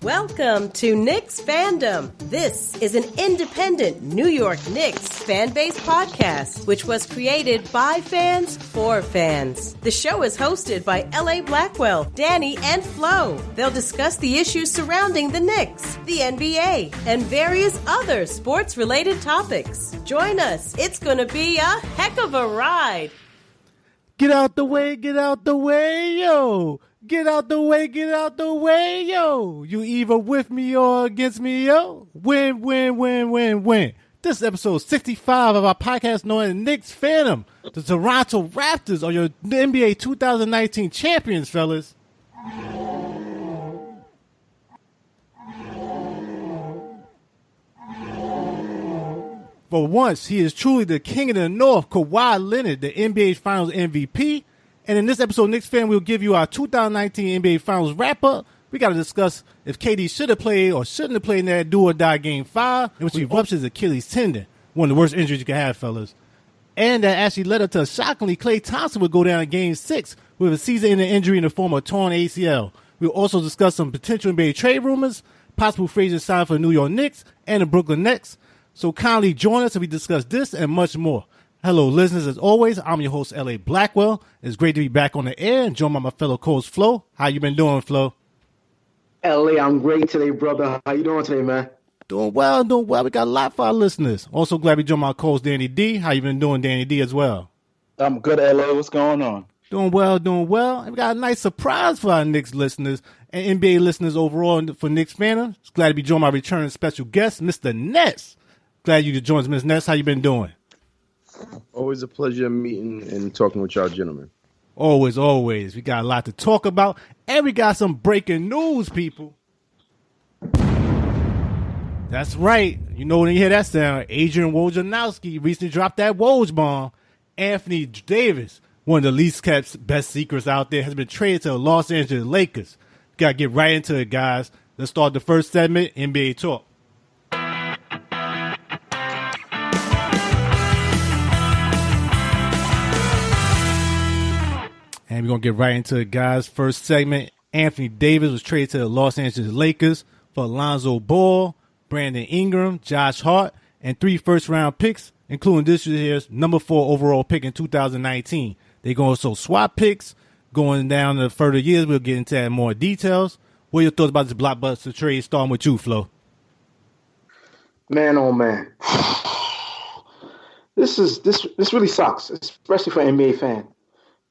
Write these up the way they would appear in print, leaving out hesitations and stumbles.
Welcome to Knicksfandom. This is an independent New York Knicks fan-based podcast, which was created by fans for fans. The show is hosted by L.A. Blackwell, Danny, and Flo. They'll discuss the issues surrounding the Knicks, the NBA, and various other sports-related topics. Join us. It's going to be a heck of a ride. Get out the way, yo. Get out the way, yo. You either with me or against me, yo. Win. This is episode 65 of our podcast known as Knicksfandom. The Toronto Raptors are your NBA 2019 champions, fellas. For once, he is truly the king of the North, Kawhi Leonard, the NBA Finals MVP. And in this episode, Knicks fan, we'll give you our 2019 NBA Finals wrap-up. We got to discuss if KD should have played or shouldn't have played in that do-or-die Game 5, in which he ruptured his Achilles tendon, one of the worst injuries you can have, fellas. And that actually led up to, shockingly, Klay Thompson would go down in Game 6 with a season-ending injury in the form of torn ACL. We'll also discuss some potential NBA trade rumors, possible free agent sign for the New York Knicks and the Brooklyn Nets. So kindly join us as we discuss this and much more. Hello, listeners. As always, I'm your host, L.A. Blackwell. It's great to be back on the air and joined by my fellow co-host, Flo. How you been doing, Flo? L.A., I'm great today, brother. How you doing today, man? Doing well. We got a lot for our listeners. Also glad we joined my co-host, Danny D. How you been doing, Danny D, as well? I'm good, L.A. What's going on? Doing well. And we got a nice surprise for our Knicks listeners and NBA listeners overall for Knicksfandom. It's glad to be joined by returning special guest, Mr. Ness. Glad you could join us, Ms. Ness. How you been doing? Always a pleasure meeting and talking with y'all gentlemen. Always. We got a lot to talk about, and we got some breaking news, people. That's right. You know when you hear that sound, Adrian Wojnarowski recently dropped that Woj bomb. Anthony Davis, one of the least kept best secrets out there, has been traded to the Los Angeles Lakers. Got to get right into it, guys. Let's start the first segment, NBA Talk. And we're going to get right into it, guys. First segment, Anthony Davis was traded to the Los Angeles Lakers for Lonzo Ball, Brandon Ingram, Josh Hart, and 3 first-round picks, including this year's number 4 overall pick in 2019. They're going to also swap picks going down to further years. We'll get into that in more details. What are your thoughts about this blockbuster trade, starting with you, Flo? Man, oh, man. This really sucks, especially for an NBA fan.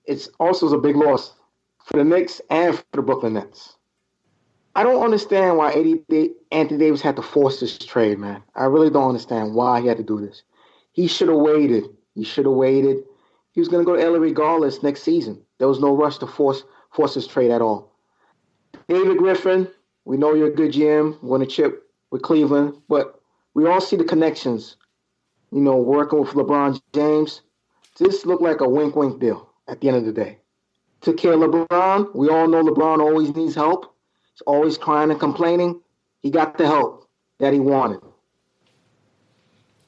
It's also a big loss for the Knicks and for the Brooklyn Nets. I don't understand why Anthony Davis had to force this trade, man. I really don't understand why he had to do this. He should have waited. He was going to go to LA regardless next season. There was no rush to force this trade at all. David Griffin, we know you're a good GM, won a chip with Cleveland, but we all see the connections, working with LeBron James. This looked like a wink-wink deal. At the end of the day, took care of LeBron. We all know LeBron always needs help. He's always crying and complaining. He got the help that he wanted.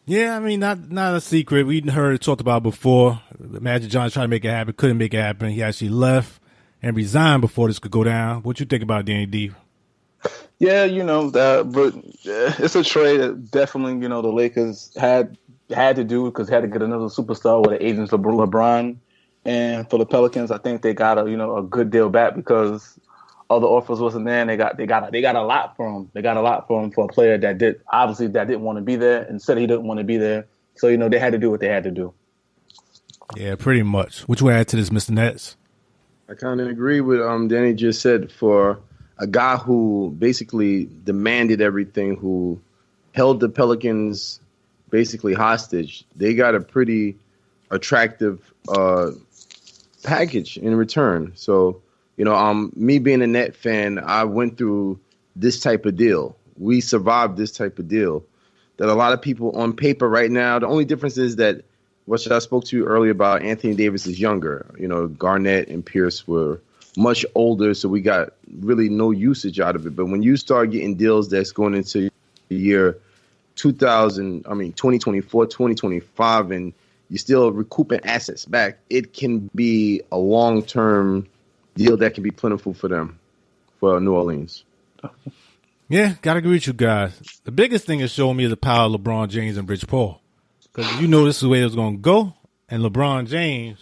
Yeah, I mean, not a secret. We heard it talked about before. Magic Johnson tried to make it happen, couldn't make it happen. He actually left and resigned before this could go down. What you think about Danny D? Yeah, but it's a trade that definitely, the Lakers had to do because they had to get another superstar with the agents of LeBron. And for the Pelicans, I think they got a good deal back because other offers wasn't there. And they got a lot for him. They got a lot for him for a player that didn't want to be there and said he didn't want to be there. So they had to do what they had to do. Yeah, pretty much. What you add to this, Mr. Nets? I kind of agree with Danny just said. For a guy who basically demanded everything, who held the Pelicans basically hostage, they got a pretty attractive package in return. So, me being a Net fan, I went through this type of deal. We survived this type of deal that a lot of people on paper right now, the only difference is that what I spoke to you earlier about Anthony Davis is younger. Garnett and Pierce were much older, so we got really no usage out of it. But when you start getting deals that's going into the year 2024, 2025, and you're still recouping assets back, it can be a long-term deal that can be plentiful for them, for New Orleans. Yeah, gotta agree with you guys. The biggest thing it showed me is the power of LeBron James and Rich Paul. Because you know this is the way it was going to go. And LeBron James,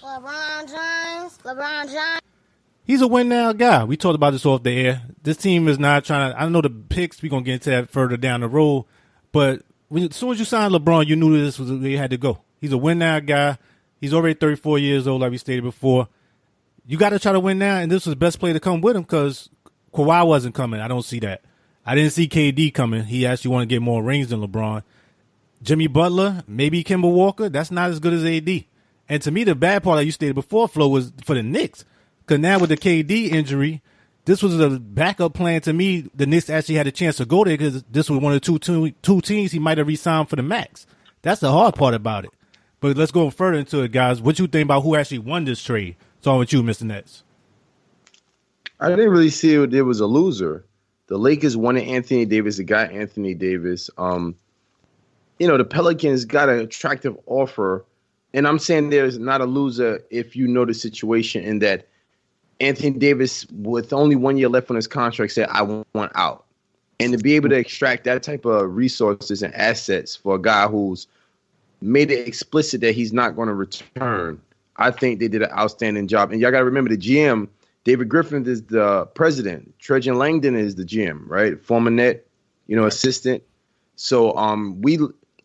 he's a win now guy. We talked about this off the air. This team is not trying to, I know the picks, we're going to get into that further down the road. But as soon as you signed LeBron, you knew this was where you had to go. He's a win now guy. He's already 34 years old, like we stated before. You got to try to win now, and this was the best player to come with him because Kawhi wasn't coming. I don't see that. I didn't see KD coming. He actually wanted to get more rings than LeBron. Jimmy Butler, maybe Kemba Walker, that's not as good as AD. And to me, the bad part, like you stated before, Flo, was for the Knicks. Because now with the KD injury, this was a backup plan to me. The Knicks actually had a chance to go there because this was one of the two teams he might have re-signed for the max. That's the hard part about it. But let's go further into it, guys. What you think about who actually won this trade? It's all with you, Mr. Nets. I didn't really see it was a loser. The Lakers wanted Anthony Davis. They got Anthony Davis. The Pelicans got an attractive offer. And I'm saying there's not a loser if you know the situation in that Anthony Davis, with only 1 year left on his contract, said, I want out. And to be able to extract that type of resources and assets for a guy who's made it explicit that he's not going to return, I think they did an outstanding job. And y'all got to remember the GM, David Griffin is the president. Trajan Langdon is the GM, right? Former net, assistant. So we,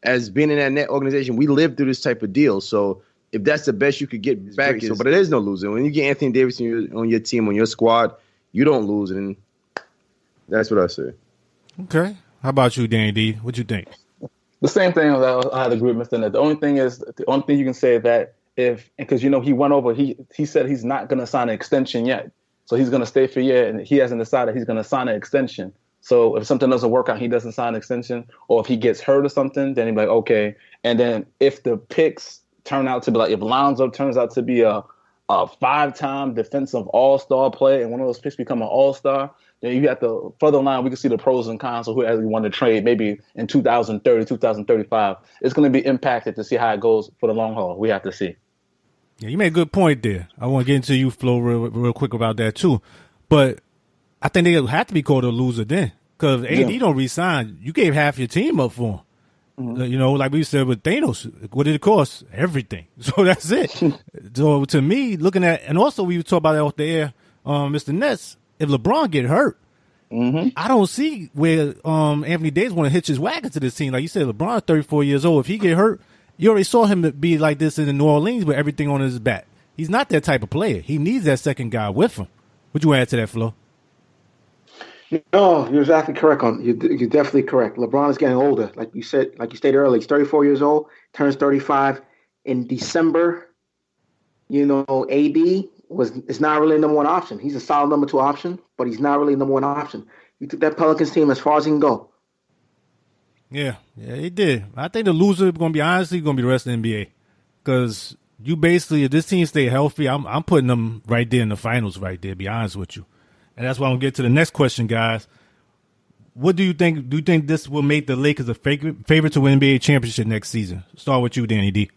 as being in that net organization, we lived through this type of deal. So if that's the best you could get back, but it is no losing. When you get Anthony Davis on your team, on your squad, you don't lose. And that's what I say. Okay. How about you, Danny D? What you think? The same thing. I had to agree with Mr. Ned. The only thing you can say is that because he went over, he said he's not going to sign an extension yet. So he's going to stay for a year, and he hasn't decided he's going to sign an extension. So if something doesn't work out, he doesn't sign an extension, or if he gets hurt or something, then he'd be like, okay. And then if the picks turn out to be like, if Lonzo turns out to be a 5-time defensive all-star player and one of those picks become an all-star, then you have to further line, we can see the pros and cons of who actually won the trade maybe in 2030, 2035. It's going to be impacted to see how it goes for the long haul. We have to see. Yeah, you made a good point there. I want to get into you, Flo, real quick about that too. But I think they have to be called a loser then. Because AD don't resign. You gave half your team up for him. Mm-hmm. Like we said with Thanos, what did it cost? Everything. So that's it. So to me, looking at, and also we talked about that off the air, Mr. Ness, if LeBron get hurt, I don't see where Anthony Davis want to hitch his wagon to this team. Like you said, LeBron's 34 years old. If he get hurt, you already saw him be like this in New Orleans with everything on his back. He's not that type of player. He needs that second guy with him. What you add to that, Flo? No, you're exactly correct. You're definitely correct. LeBron is getting older. Like you stated earlier, he's 34 years old, turns 35 in December. AD is not really a number one option. He's a solid number two option, but he's not really a number one option. You took that Pelicans team as far as he can go. Yeah, he did. I think the loser going to be honestly going to be the rest of the NBA because you basically, if this team stay healthy, I'm putting them right there in the finals right there, to be honest with you. And that's why I'm going to get to the next question, guys. What do you think? Do you think this will make the Lakers a favorite to win NBA championship next season? Start with you, Danny D.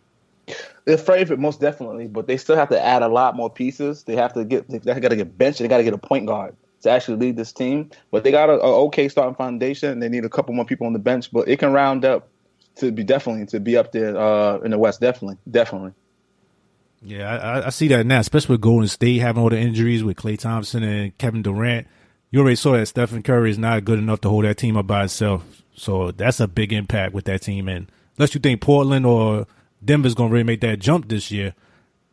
They're favorite, most definitely, but they still have to add a lot more pieces. They got to get benched. They got to get a point guard to actually lead this team. But they got an okay starting foundation. They need a couple more people on the bench, but it can round up to be up there in the West. Definitely. Yeah, I see that now, especially with Golden State having all the injuries with Klay Thompson and Kevin Durant. You already saw that Stephen Curry is not good enough to hold that team up by itself. So that's a big impact with that team. And unless you think Portland or Denver's going to really make that jump this year,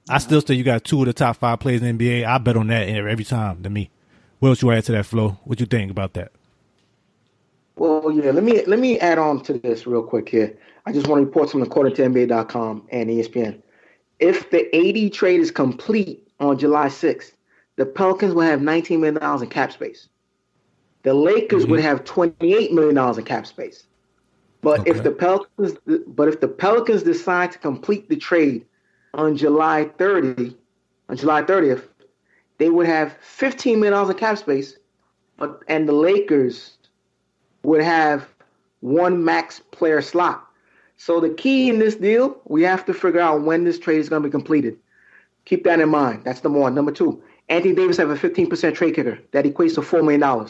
I still say you got two of the top 5 players in the NBA. I bet on that every time to me. What else you add to that, Flo? What you think about that? Well, yeah, let me add on to this real quick here. I just want to report something according to NBA.com and ESPN. If the AD trade is complete on July 6th, the Pelicans will have $19 million in cap space. The Lakers would have $28 million in cap space. But if the Pelicans decide to complete the trade on July 30th, they would have $15 million in cap space, and the Lakers would have one max player slot. So the key in this deal, we have to figure out when this trade is going to be completed. Keep that in mind. That's number one. Number two, Anthony Davis have a 15% trade kicker. That equates to $4 million.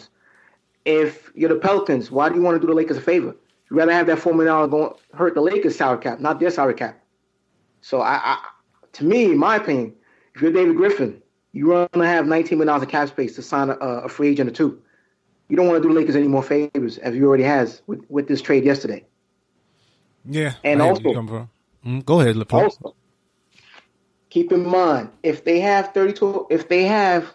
if you're the Pelicans, why do you want to do the Lakers a favor? You'd rather have that $4 million going hurt the Lakers' salary cap, not their salary cap. So to me, in my opinion, if you're David Griffin, you want to have $19 million of cap space to sign a free agent or two. You don't want to do the Lakers any more favors as you already has with this trade yesterday. Yeah, and also, go ahead, LePaul. Also, keep in mind if they have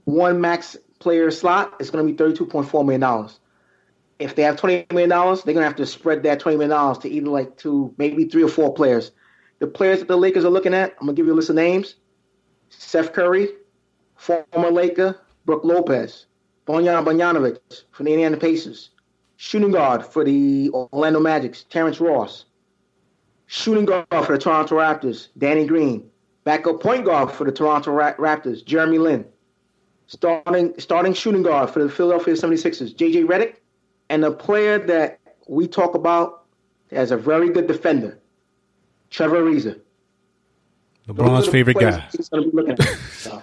one max player slot, it's going to be $32.4 million. If they have $20 million, they're going to have to spread that $20 million to either to maybe 3 or 4 players. The players that the Lakers are looking at, I'm going to give you a list of names. Seth Curry, former Laker, Brook Lopez, Bojan Bogdanovic for the Indiana Pacers, shooting guard for the Orlando Magic, Terrence Ross, shooting guard for the Toronto Raptors, Danny Green, backup point guard for the Toronto Raptors, Jeremy Lin, starting shooting guard for the Philadelphia 76ers, J.J. Redick, and a player that we talk about as a very good defender, Trevor Ariza. LeBron's favorite guy. He's going to be looking at. So.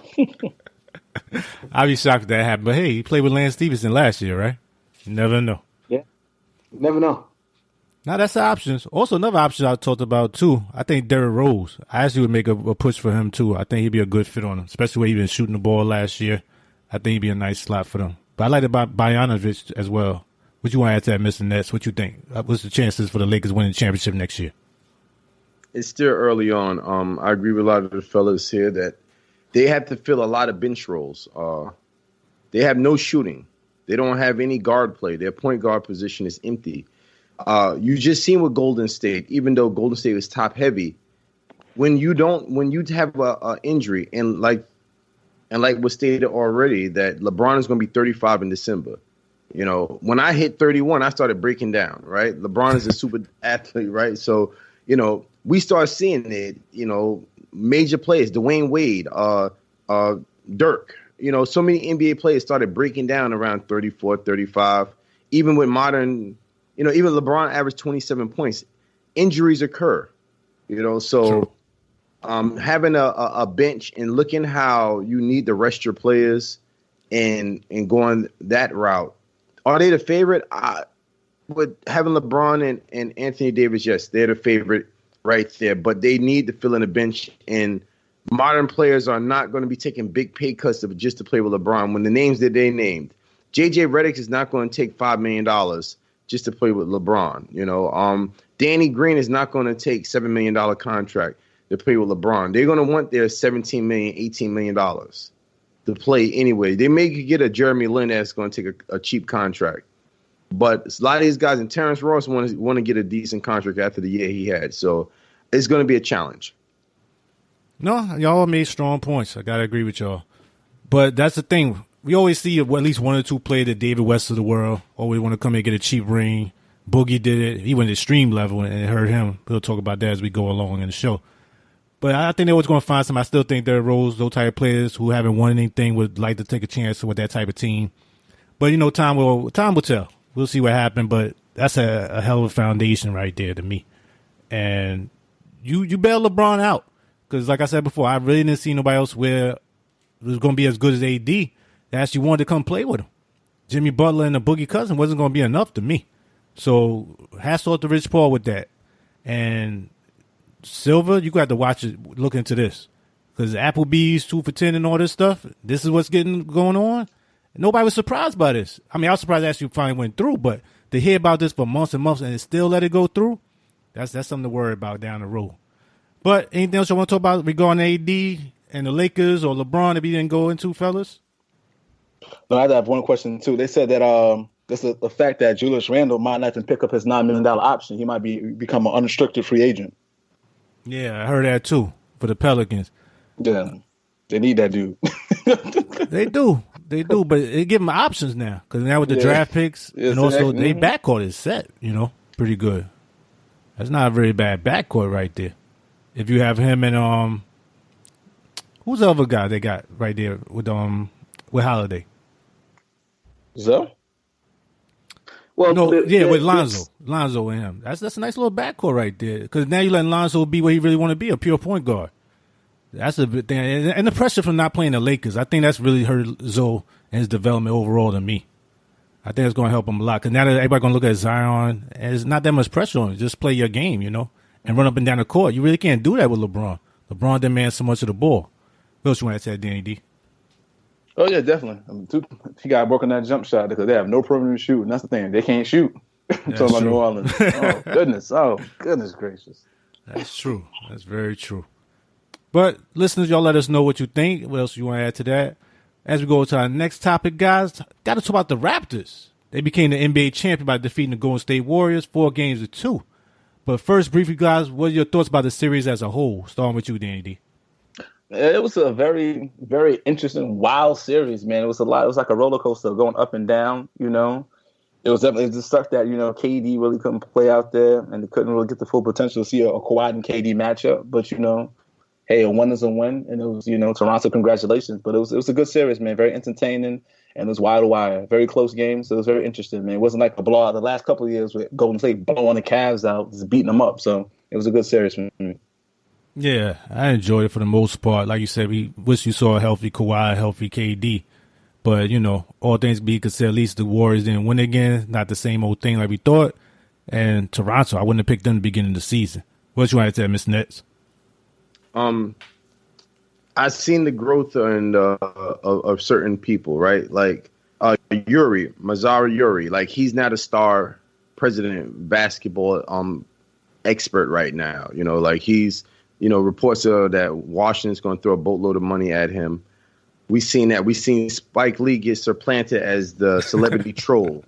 I'd be shocked if that happened. But, hey, he played with Lance Stevenson last year, right? You never know. Yeah. You never know. Now, that's the options. Also, another option I talked about, too, I think Derrick Rose. I actually would make a push for him, too. I think he'd be a good fit on him, especially where he's been shooting the ball last year. I think he'd be a nice slot for them. But I like about Bogdanovic as well. What you want to add to that, Mr. Nets? What you think? What's the chances for the Lakers winning the championship next year? It's still early on. I agree with a lot of the fellas here that they have to fill a lot of bench roles. They have no shooting. They don't have any guard play. Their point guard position is empty. You just seen with Golden State, even though Golden State was top heavy, when you have a injury and like was stated already that LeBron is going to be 35 in December. You know, when I hit 31, I started breaking down. Right, LeBron is a super athlete, right? So we start seeing it. Major players, Dwayne Wade, Dirk. So many NBA players started breaking down around 34, 35. Even with modern. Even LeBron averaged 27 points. Injuries occur, so having a bench and looking how you need to rest your players and going that route. Are they the favorite? With having LeBron and Anthony Davis, yes, they're the favorite right there. But they need to fill in a bench, and modern players are not going to be taking big pay cuts just to play with LeBron. When the names that they named, J.J. Redick is not going to take $5 million just to play with LeBron. Danny Green is not going to take $7 million contract to play with LeBron. They're going to want their $17 million, $18 million to play anyway. They may get a Jeremy Lin that's going to take a cheap contract. But a lot of these guys, and Terrence Ross, want to get a decent contract after the year he had. So it's going to be a challenge. No, y'all made strong points. I got to agree with y'all. But that's the thing. We always see at least one or two play the David West of the world. Always want to come here and get a cheap ring. Boogie did it. He went extreme level and it hurt him. We'll talk about that as we go along in the show. But I think they're always going to find some. I still think Derrick Rose, those type of players who haven't won anything would like to take a chance with that type of team. But, time will tell. We'll see what happens. But that's a hell of a foundation right there to me. And you bail LeBron out. Because like I said before, I really didn't see nobody else where it was going to be as good as AD that actually wanted to come play with him. Jimmy Butler and the Boogie Cousin wasn't going to be enough to me. So hats off to Rich Paul with that. And Silver, you got to watch it, look into this. Because Applebee's 2 for $10 and all this stuff, this is what's going on. Nobody was surprised by this. I mean, I was surprised it actually finally went through, but to hear about this for months and months and still let it go through, that's something to worry about down the road. But anything else you want to talk about regarding AD and the Lakers or LeBron that we didn't go into, fellas? No, I have one question, too. They said that this is the fact that Julius Randle might not pick up his $9 million option. He might become an unrestricted free agent. Yeah, I heard that, too, for the Pelicans. Yeah, they need that dude. They do, but they give them options now. Because now with the draft picks, and also they backcourt is set, pretty good. That's not a very bad backcourt right there. If you have him and who's the other guy they got right there with Holiday? Zo? Well, with Lonzo. Lonzo and him. That's a nice little backcourt right there. Because now you let Lonzo be what he really want to be, a pure point guard. That's a big thing. And the pressure from not playing the Lakers, I think that's really hurt Zo and his development overall to me. I think it's going to help him a lot because now that everybody's going to look at Zion, and there's not that much pressure on you. Just play your game, and run up and down the court. You really can't do that with LeBron. LeBron demands so much of the ball. What else you want to say, Danny D? Oh, yeah, definitely. He got to work on that jump shot because they have no perimeter shoot, and that's the thing. They can't shoot. I'm talking about New Orleans. Oh, goodness. Oh, goodness gracious. That's true. That's very true. But listeners, y'all let us know what you think. What else you want to add to that? As we go to our next topic, guys, got to talk about the Raptors. They became the NBA champion by defeating the Golden State Warriors 4-2. But first, briefly, guys, what are your thoughts about the series as a whole? Starting with you, Danny D. It was a very, very interesting, wild series, man. It was like a roller coaster going up and down, It was definitely just stuck that, KD really couldn't play out there and they couldn't really get the full potential to see a Kawhi and KD matchup. But, hey, a win is a win. And it was, Toronto, congratulations. But it was a good series, man. Very entertaining. And it was wire to wire. Very close games. So it was very interesting, man. It wasn't like a blowout the last couple of years with Golden State blowing the Cavs out, just beating them up. So it was a good series for me. Yeah, I enjoyed it for the most part. Like you said, we wish you saw a healthy Kawhi, a healthy KD. But, all things being considered, at least the Warriors didn't win again. Not the same old thing like we thought. And Toronto, I wouldn't have picked them at the beginning of the season. What you want to say, Mr. Nets? I've seen the growth of certain people, right? Like Mazara Uri. Like, he's not a star president basketball expert right now. Like he's, reports are that Washington's going to throw a boatload of money at him. We've seen that. We've seen Spike Lee get supplanted as the celebrity troll.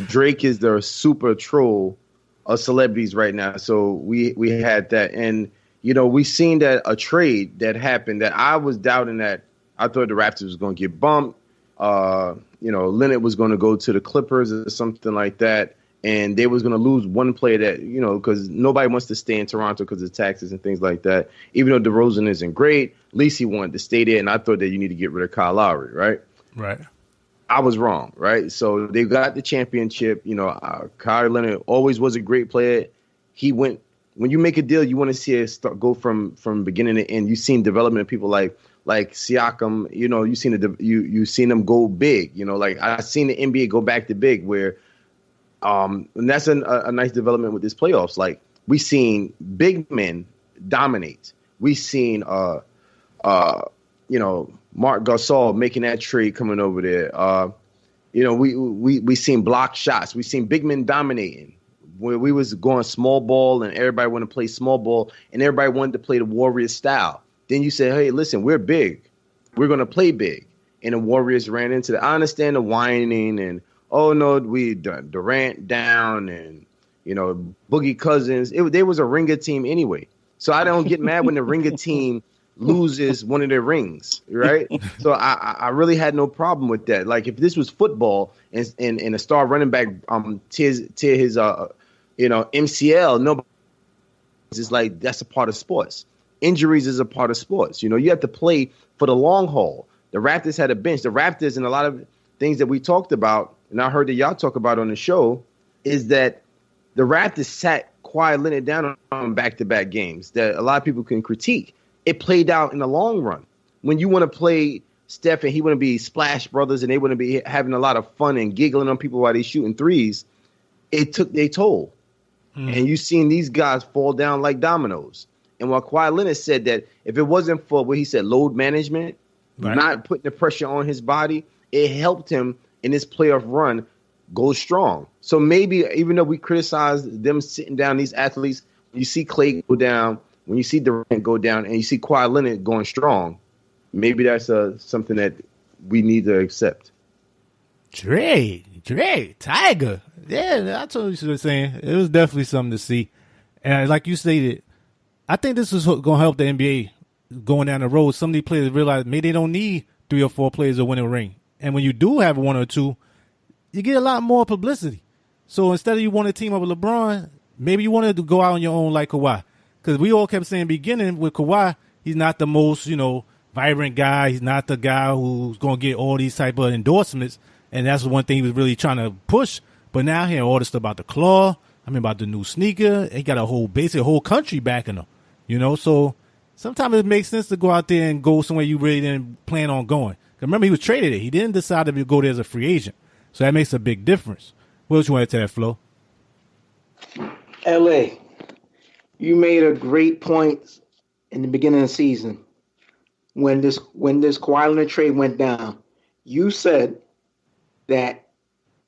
Drake is the super troll of celebrities right now. So we had that. And, we've seen that a trade that happened that I was doubting that I thought the Raptors was going to get bumped. Leonard was going to go to the Clippers or something like that. And they was going to lose one player that, because nobody wants to stay in Toronto because of taxes and things like that. Even though DeRozan isn't great, at least he wanted to stay there. And I thought that you need to get rid of Kyle Lowry, right? Right. I was wrong, right? So they got the championship. Kyle Leonard always was a great player. He went, when you make a deal, you want to see it go from beginning to end. You've seen development of people like Siakam, you've seen them go big. Like I've seen the NBA go back to big where, and that's a nice development with this playoffs. Like we've seen big men dominate. We've seen, Mark Gasol making that trade coming over there. We seen block shots. We've seen big men dominating. Where we was going small ball and everybody wanted to play small ball and everybody wanted to play the Warriors style. Then you say, hey, listen, we're big. We're going to play big. And the Warriors ran into that. I understand the whining and, oh, no, we Durant down and, Boogie Cousins. They was a ringer team anyway. So I don't get mad when the ringer team loses one of their rings, right? So I really had no problem with that. Like if this was football and a star running back tear his MCL, nobody. It's like that's a part of sports. Injuries is a part of sports. You have to play for the long haul. The Raptors had a bench. The Raptors and a lot of things that we talked about, and I heard that y'all talk about on the show, is that the Raptors sat Kawhi Leonard down on back-to-back games that a lot of people can critique. It played out in the long run. When you want to play Steph and he want to be Splash Brothers and they want to be having a lot of fun and giggling on people while they shooting threes, it took their toll. And you've seen these guys fall down like dominoes. And while Kawhi Leonard said that if it wasn't for what he said, load management, right, not putting the pressure on his body, it helped him in his playoff run go strong. So maybe even though we criticize them sitting down, these athletes, you see Klay go down, when you see Durant go down, and you see Kawhi Leonard going strong, maybe that's something that we need to accept. Drake, Tiger. Yeah, I told you what I'm saying. It was definitely something to see. And like you stated, I think this is going to help the NBA going down the road. Some of these players realize maybe they don't need 3 or 4 players to win a ring. And when you do have 1 or 2, you get a lot more publicity. So instead of you want to team up with LeBron, maybe you wanted to go out on your own like Kawhi. Because we all kept saying in the beginning with Kawhi, he's not the most, vibrant guy. He's not the guy who's going to get all these type of endorsements. And that's one thing he was really trying to push. But now hearing all this stuff about the claw, about the new sneaker, he got a whole country backing him, So sometimes it makes sense to go out there and go somewhere you really didn't plan on going. Remember, he was traded there. He didn't decide to go there as a free agent. So that makes a big difference. What else you want to tell that, Flo? LA, you made a great point in the beginning of the season when this Kawhi Leonard trade went down. You said that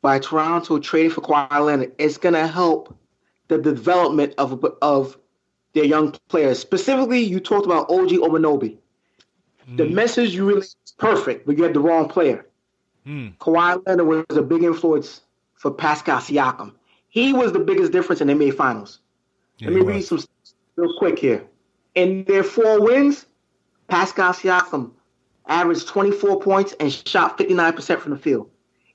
by Toronto trading for Kawhi Leonard, it's going to help the development of their young players. Specifically, you talked about OG Anunoby. The message you really is perfect, but you had the wrong player. Kawhi Leonard was a big influence for Pascal Siakam. He was the biggest difference in the NBA Finals. Let me read some real quick here. In their 4 wins, Pascal Siakam averaged 24 points and shot 59% from the field.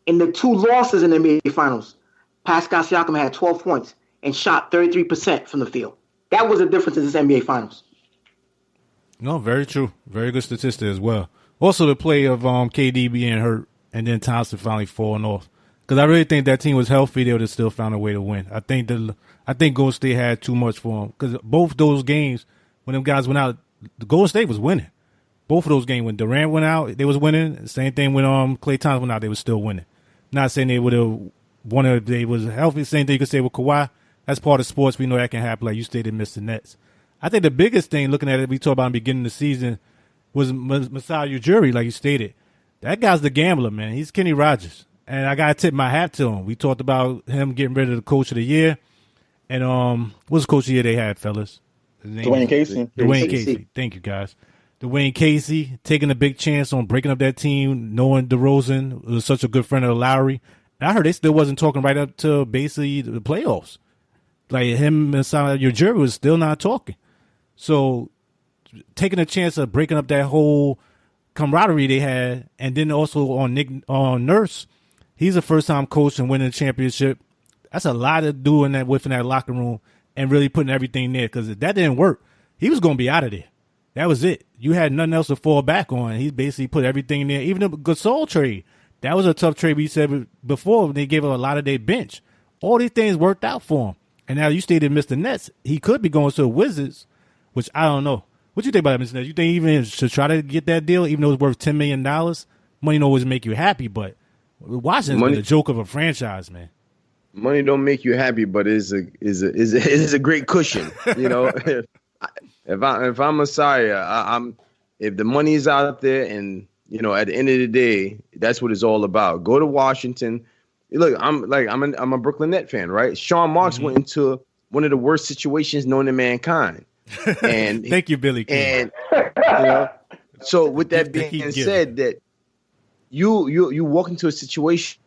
In the 2 losses in the NBA Finals, Pascal Siakam had 12 points and shot 33% from the field. That was the difference in this NBA Finals. No, very true. Very good statistic as well. Also, the play of KD being hurt and then Thompson finally falling off. Because I really think that team was healthy, they would have still found a way to win. I think Golden State had too much for them. Because both those games, when them guys went out, the Golden State was winning. Both of those games, when Durant went out, they was winning. Same thing when Klay Thompson went out, they was still winning. Not saying they would have won if they was healthy. Same thing you could say with Kawhi. That's part of sports. We know that can happen. Like you stated, Mr. Nets. I think the biggest thing, looking at it, we talked about in the beginning of the season, was Masai Ujiri, like you stated. That guy's the gambler, man. He's Kenny Rogers. And I got to tip my hat to him. We talked about him getting rid of the coach of the year. And what's the coach of the year they had, fellas? Dwayne Casey. Dwayne Casey. Thank you, guys. Dwayne Casey taking a big chance on breaking up that team, knowing DeRozan was such a good friend of Lowry. And I heard they still wasn't talking right up to basically the playoffs. Like him and Ujiri was still not talking. So taking a chance of breaking up that whole camaraderie they had, and then also on Nurse, he's a first-time coach and winning a championship. That's a lot to do within that locker room and really putting everything there, because if that didn't work, he was going to be out of there. That was it. You had nothing else to fall back on. He basically put everything there. Even the Gasol trade, that was a tough trade we said before when they gave up a lot of their bench. All these things worked out for him. And now you stated Mr. Nets, he could be going to the Wizards, which I don't know. What you think about that, Mr. Nets? You think he even should try to get that deal, even though it's worth $10 million? Money don't always make you happy, but Washington's been the joke of a franchise, man. Money don't make you happy, but is a great cushion. You know, if I'm Messiah, if the money is out there, and you know, at the end of the day, that's what it's all about. Go to Washington. Look, I'm a Brooklyn Net fan, right? Sean Marks went into one of the worst situations known to mankind. And thank you, Billy King. And you know, so with that being said, that you walk into a situation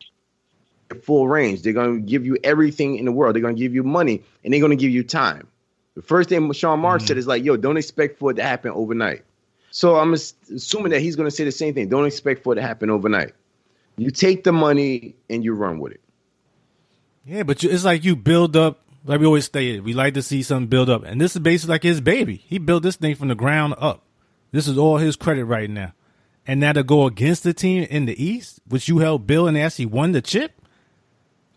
at full range. They're going to give you everything in the world. They're going to give you money, and they're going to give you time. The first thing Sean Marks said is like, yo, don't expect for it to happen overnight. So I'm assuming that he's going to say the same thing. Don't expect for it to happen overnight. You take the money and you run with it. Yeah, but it's like you build up. Like we always say, we like to see something build up. And this is basically like his baby. He built this thing from the ground up. This is all his credit right now. And now to go against the team in the East, which you helped build and actually won the chip,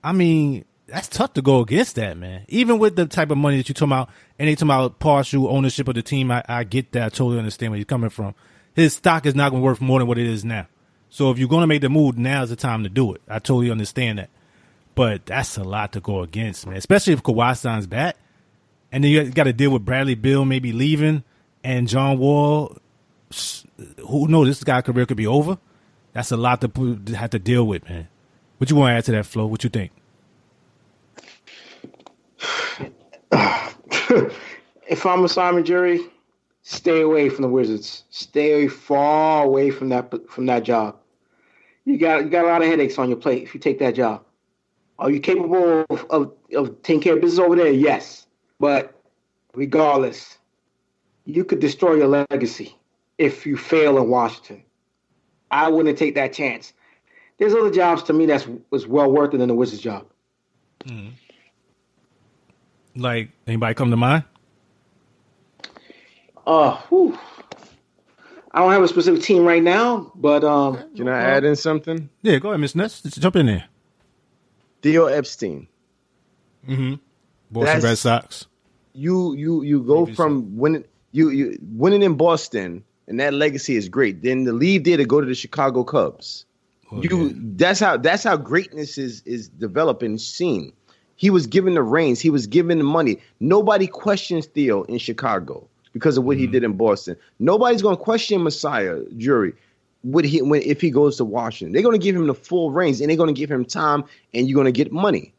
I mean, that's tough to go against that, man. Even with the type of money that you're talking about, and they talking about partial ownership of the team, I get that. I totally understand where he's coming from. His stock is not going to worth more than what it is now. So if you're going to make the move, now is the time to do it. I totally understand that. But that's a lot to go against, man, especially if Kawhi signs back. And then you got to deal with Bradley Beal maybe leaving and John Wall. Who knows? This guy's career could be over. That's a lot to have to deal with, man. What you want to add to that, Flo? What you think? If I'm a Simon Jury, stay away from the Wizards. Stay far away from that job. You got a lot of headaches on your plate if you take that job. Are you capable of taking care of business over there? Yes. But regardless, you could destroy your legacy if you fail in Washington. I wouldn't take that chance. There's other jobs to me that was well worth it than the Wizards job. Mm-hmm. Like, anybody come to mind? I don't have a specific team right now, but can I add in something? Yeah, go ahead, Miss Ness. Jump in there. Theo Epstein. Mm-hmm. Boston Red Sox. You go from winning in Boston, and that legacy is great. Then to leave there to go to the Chicago Cubs. That's how greatness is developed and seen. He was given the reins. He was given the money. Nobody questions Theo in Chicago because of what he did in Boston. Nobody's going to question Messiah Jury if he goes to Washington. They're going to give him the full reins, and they're going to give him time, and you're going to get money.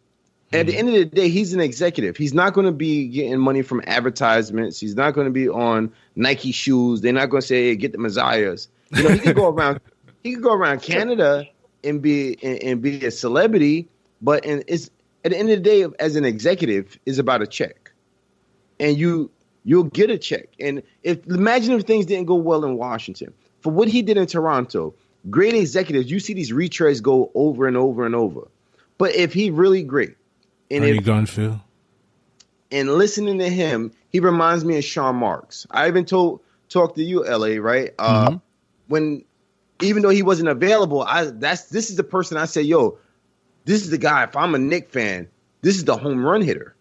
At the end of the day, he's an executive. He's not going to be getting money from advertisements. He's not going to be on Nike shoes. They're not going to say, hey, get the Messiahs. You know, he could go around. He could go around Canada and be a celebrity, but it's at the end of the day, as an executive, is about a check, and you'll get a check. And imagine if things didn't go well in Washington for what he did in Toronto. Great executives, you see these retreads go over and over and over. But if he really great, and listening to him, he reminds me of Sean Marks. I even talked to you, LA, right? When even though he wasn't available, this is the person I said, yo, this is the guy. If I'm a Knicks fan, this is the home run hitter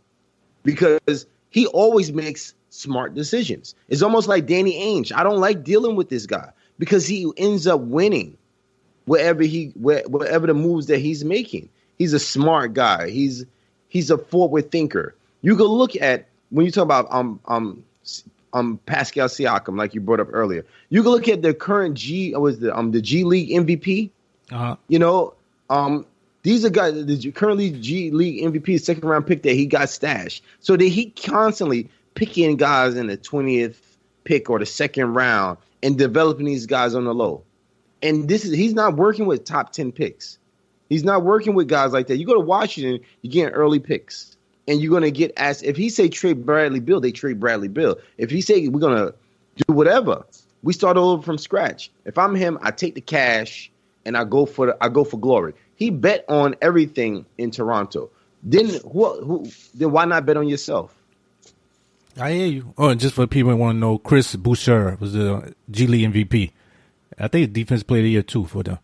because he always makes smart decisions. It's almost like Danny Ainge. I don't like dealing with this guy because he ends up winning whatever the moves that he's making. He's a smart guy. He's a forward thinker. You can look at when you talk about Pascal Siakam, like you brought up earlier. You can look at the current G League MVP. You know, these are guys. The currently G League MVP, second round pick that he got stashed. So that he constantly picking guys in the 20th pick or the second round and developing these guys on the low. And he's not working with top 10 picks. He's not working with guys like that. You go to Washington, you're getting early picks. And you're going to get asked, if he say trade Bradley Beal, they trade Bradley Beal. If he say we're going to do whatever, we start all over from scratch. If I'm him, I take the cash and I go for glory. He bet on everything in Toronto. Then why not bet on yourself? I hear you. Oh, and just for people who want to know, Chris Boucher was the G League MVP. I think defense player of the year too for them.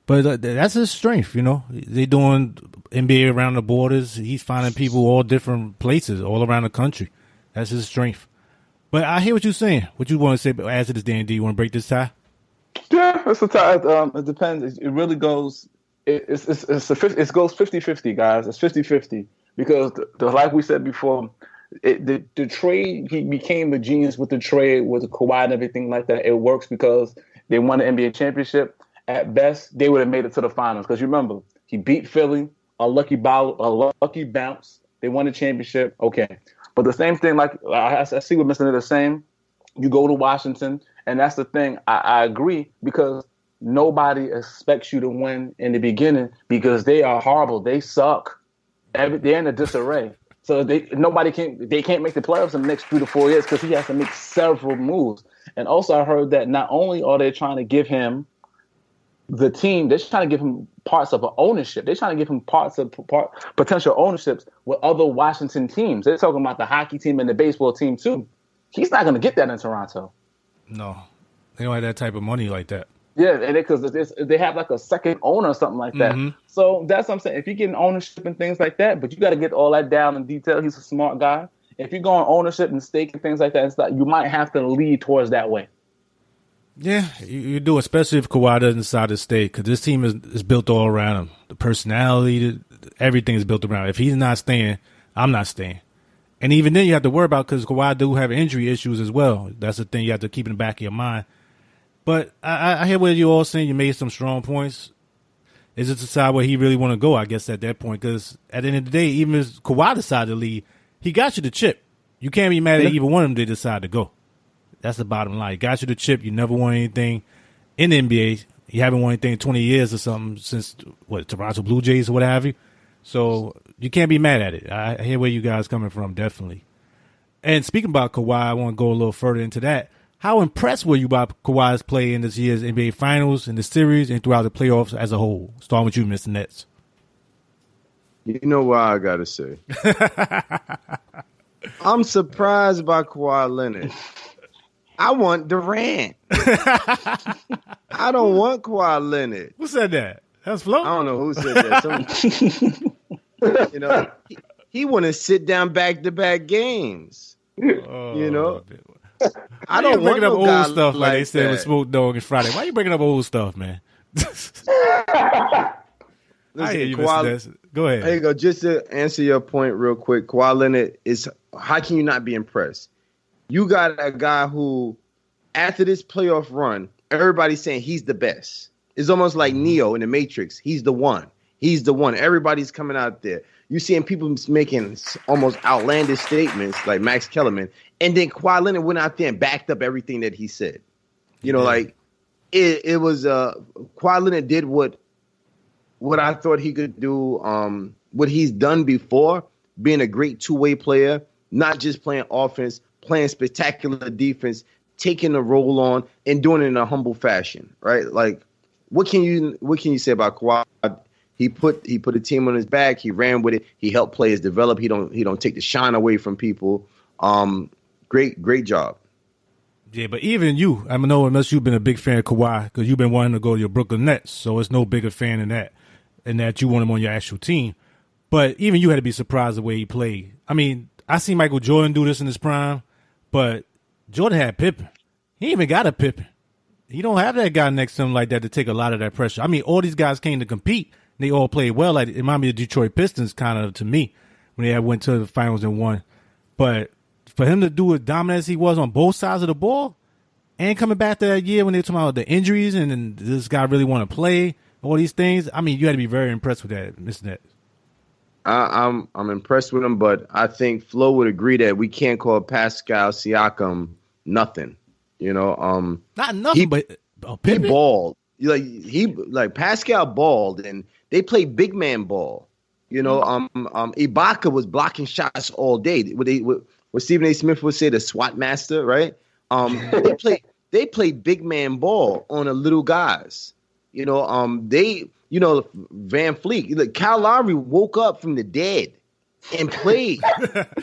But that's his strength, you know. They're doing NBA around the borders. He's finding people all different places, all around the country. That's his strength. But I hear what you're saying. What you want to say as to this, Dan D? You want to break this tie? Yeah, it's a tie. It depends. It really goes. It goes 50-50, guys. It's 50-50 because, like we said before, the trade, he became a genius with the trade with the Kawhi and everything like that. It works because they won the NBA championship. At best, they would have made it to the finals because you remember he beat Philly, a lucky bounce. They won the championship. Okay, but the same thing, like I see what Mr. Nitt is saying. You go to Washington, and that's the thing. I agree because nobody expects you to win in the beginning because they are horrible. They suck. They're in a disarray. So they can't make the playoffs in the next 3 to 4 years because he has to make several moves. And also, I heard that not only are they trying to give him the team, they're trying to give him parts of an ownership. They're trying to give him parts of potential ownerships with other Washington teams. They're talking about the hockey team and the baseball team too. He's not going to get that in Toronto. No, they don't have that type of money like that. Yeah, and because they have like a second owner or something like that. Mm-hmm. So that's what I'm saying. If you're getting ownership and things like that, but you got to get all that down in detail. He's a smart guy. If you're going ownership and stake and things like that, you might have to lead towards that way. Yeah, you do, especially if Kawhi doesn't decide to stay, because this team is built all around him. The personality, everything is built around him. If he's not staying, I'm not staying. And even then, you have to worry about, because Kawhi do have injury issues as well. That's the thing you have to keep in the back of your mind. But I hear what you all saying. You made some strong points. It's just decide where he really want to go, I guess, at that point. Because at the end of the day, even if Kawhi decided to leave, he got you the chip. You can't be mad at either one of them to decide to go. That's the bottom line. He got you the chip. You never won anything in the NBA. You haven't won anything in 20 years or something since, Toronto Blue Jays or what have you. So you can't be mad at it. I hear where you guys coming from, definitely. And speaking about Kawhi, I want to go a little further into that. How impressed were you by Kawhi's play in this year's NBA Finals, in the series, and throughout the playoffs as a whole? Starting with you, Mr. Nets. You know what I got to say. I'm surprised by Kawhi Leonard. I want Durant. I don't want Kawhi Leonard. Who said that? That's Flo? I don't know who said that. He want to sit down back-to-back games. I don't want bringing up no old stuff like they said that. with Smoke Dogg and Friday. Why you bringing up old stuff, man? I hear you, Mr. Ness. Go ahead. There you go. Just to answer your point real quick, Kawhi Leonard is. How can you not be impressed? You got a guy who, after this playoff run, everybody's saying he's the best. It's almost like Neo in the Matrix. He's the one. He's the one. Everybody's coming out there. You seeing people making almost outlandish statements like Max Kellerman, and then Kawhi Leonard went out there and backed up everything that he said. You know, like it was. Kawhi Leonard did what I thought he could do, what he's done before, being a great two-way player, not just playing offense, playing spectacular defense, taking the role on, and doing it in a humble fashion, right? Like, what can you say about Kawhi? He put a team on his back. He ran with it. He helped players develop. He don't take the shine away from people. Great job. Yeah, but even you, I know unless you've been a big fan of Kawhi, because you've been wanting to go to your Brooklyn Nets, so it's no bigger fan than that. And that you want him on your actual team. But even you had to be surprised the way he played. I mean, I seen Michael Jordan do this in his prime, but Jordan had Pippen. He ain't even got a Pippen. He don't have that guy next to him like that to take a lot of that pressure. I mean, all these guys came to compete. And they all played well. Like, it reminded me of the Detroit Pistons kind of to me when they went to the finals and won. But for him to do as dominant as he was on both sides of the ball and coming back to that year when they were talking about the injuries and this guy really want to play, all these things. I mean, you had to be very impressed with that, Mr. Net. I'm impressed with him, but I think Flo would agree that we can't call Pascal Siakam nothing. You know, not nothing, but he balled. Like Pascal balled, and they played big man ball. You know, Ibaka was blocking shots all day. What Stephen A. Smith would say, the SWAT master, right? They played big man ball on the little guys. You know, Van Fleet, Kyle Lowry woke up from the dead and played.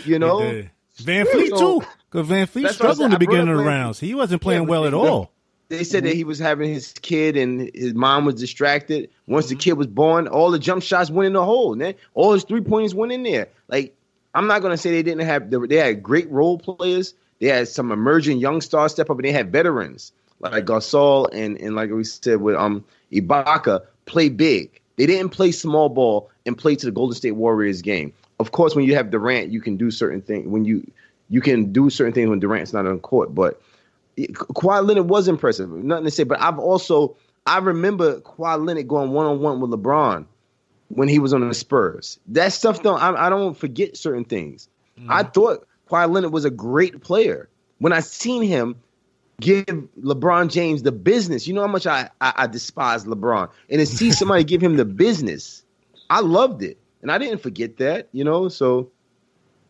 You know, Van Fleet too, because Van Fleet struggled in the beginning of the rounds. He wasn't playing well at all. They said that he was having his kid and his mom was distracted. Once the kid was born, all the jump shots went in the hole. Man. All his 3-pointers went in there. Like, I'm not going to say they didn't have – they had great role players. They had some emerging young stars step up, and they had veterans like Gasol and like we said with Ibaka play big. They didn't play small ball and play to the Golden State Warriors game. Of course, when you have Durant, you can do certain things. When you can do certain things when Durant's not on court, but – Kawhi Leonard was impressive. Nothing to say, but I remember Kawhi Leonard going one-on-one with LeBron when he was on the Spurs. That stuff I don't forget certain things. I thought Kawhi Leonard was a great player. When I seen him give LeBron James the business, you know how much I despise LeBron. And to see somebody give him the business, I loved it. And I didn't forget that, you know. So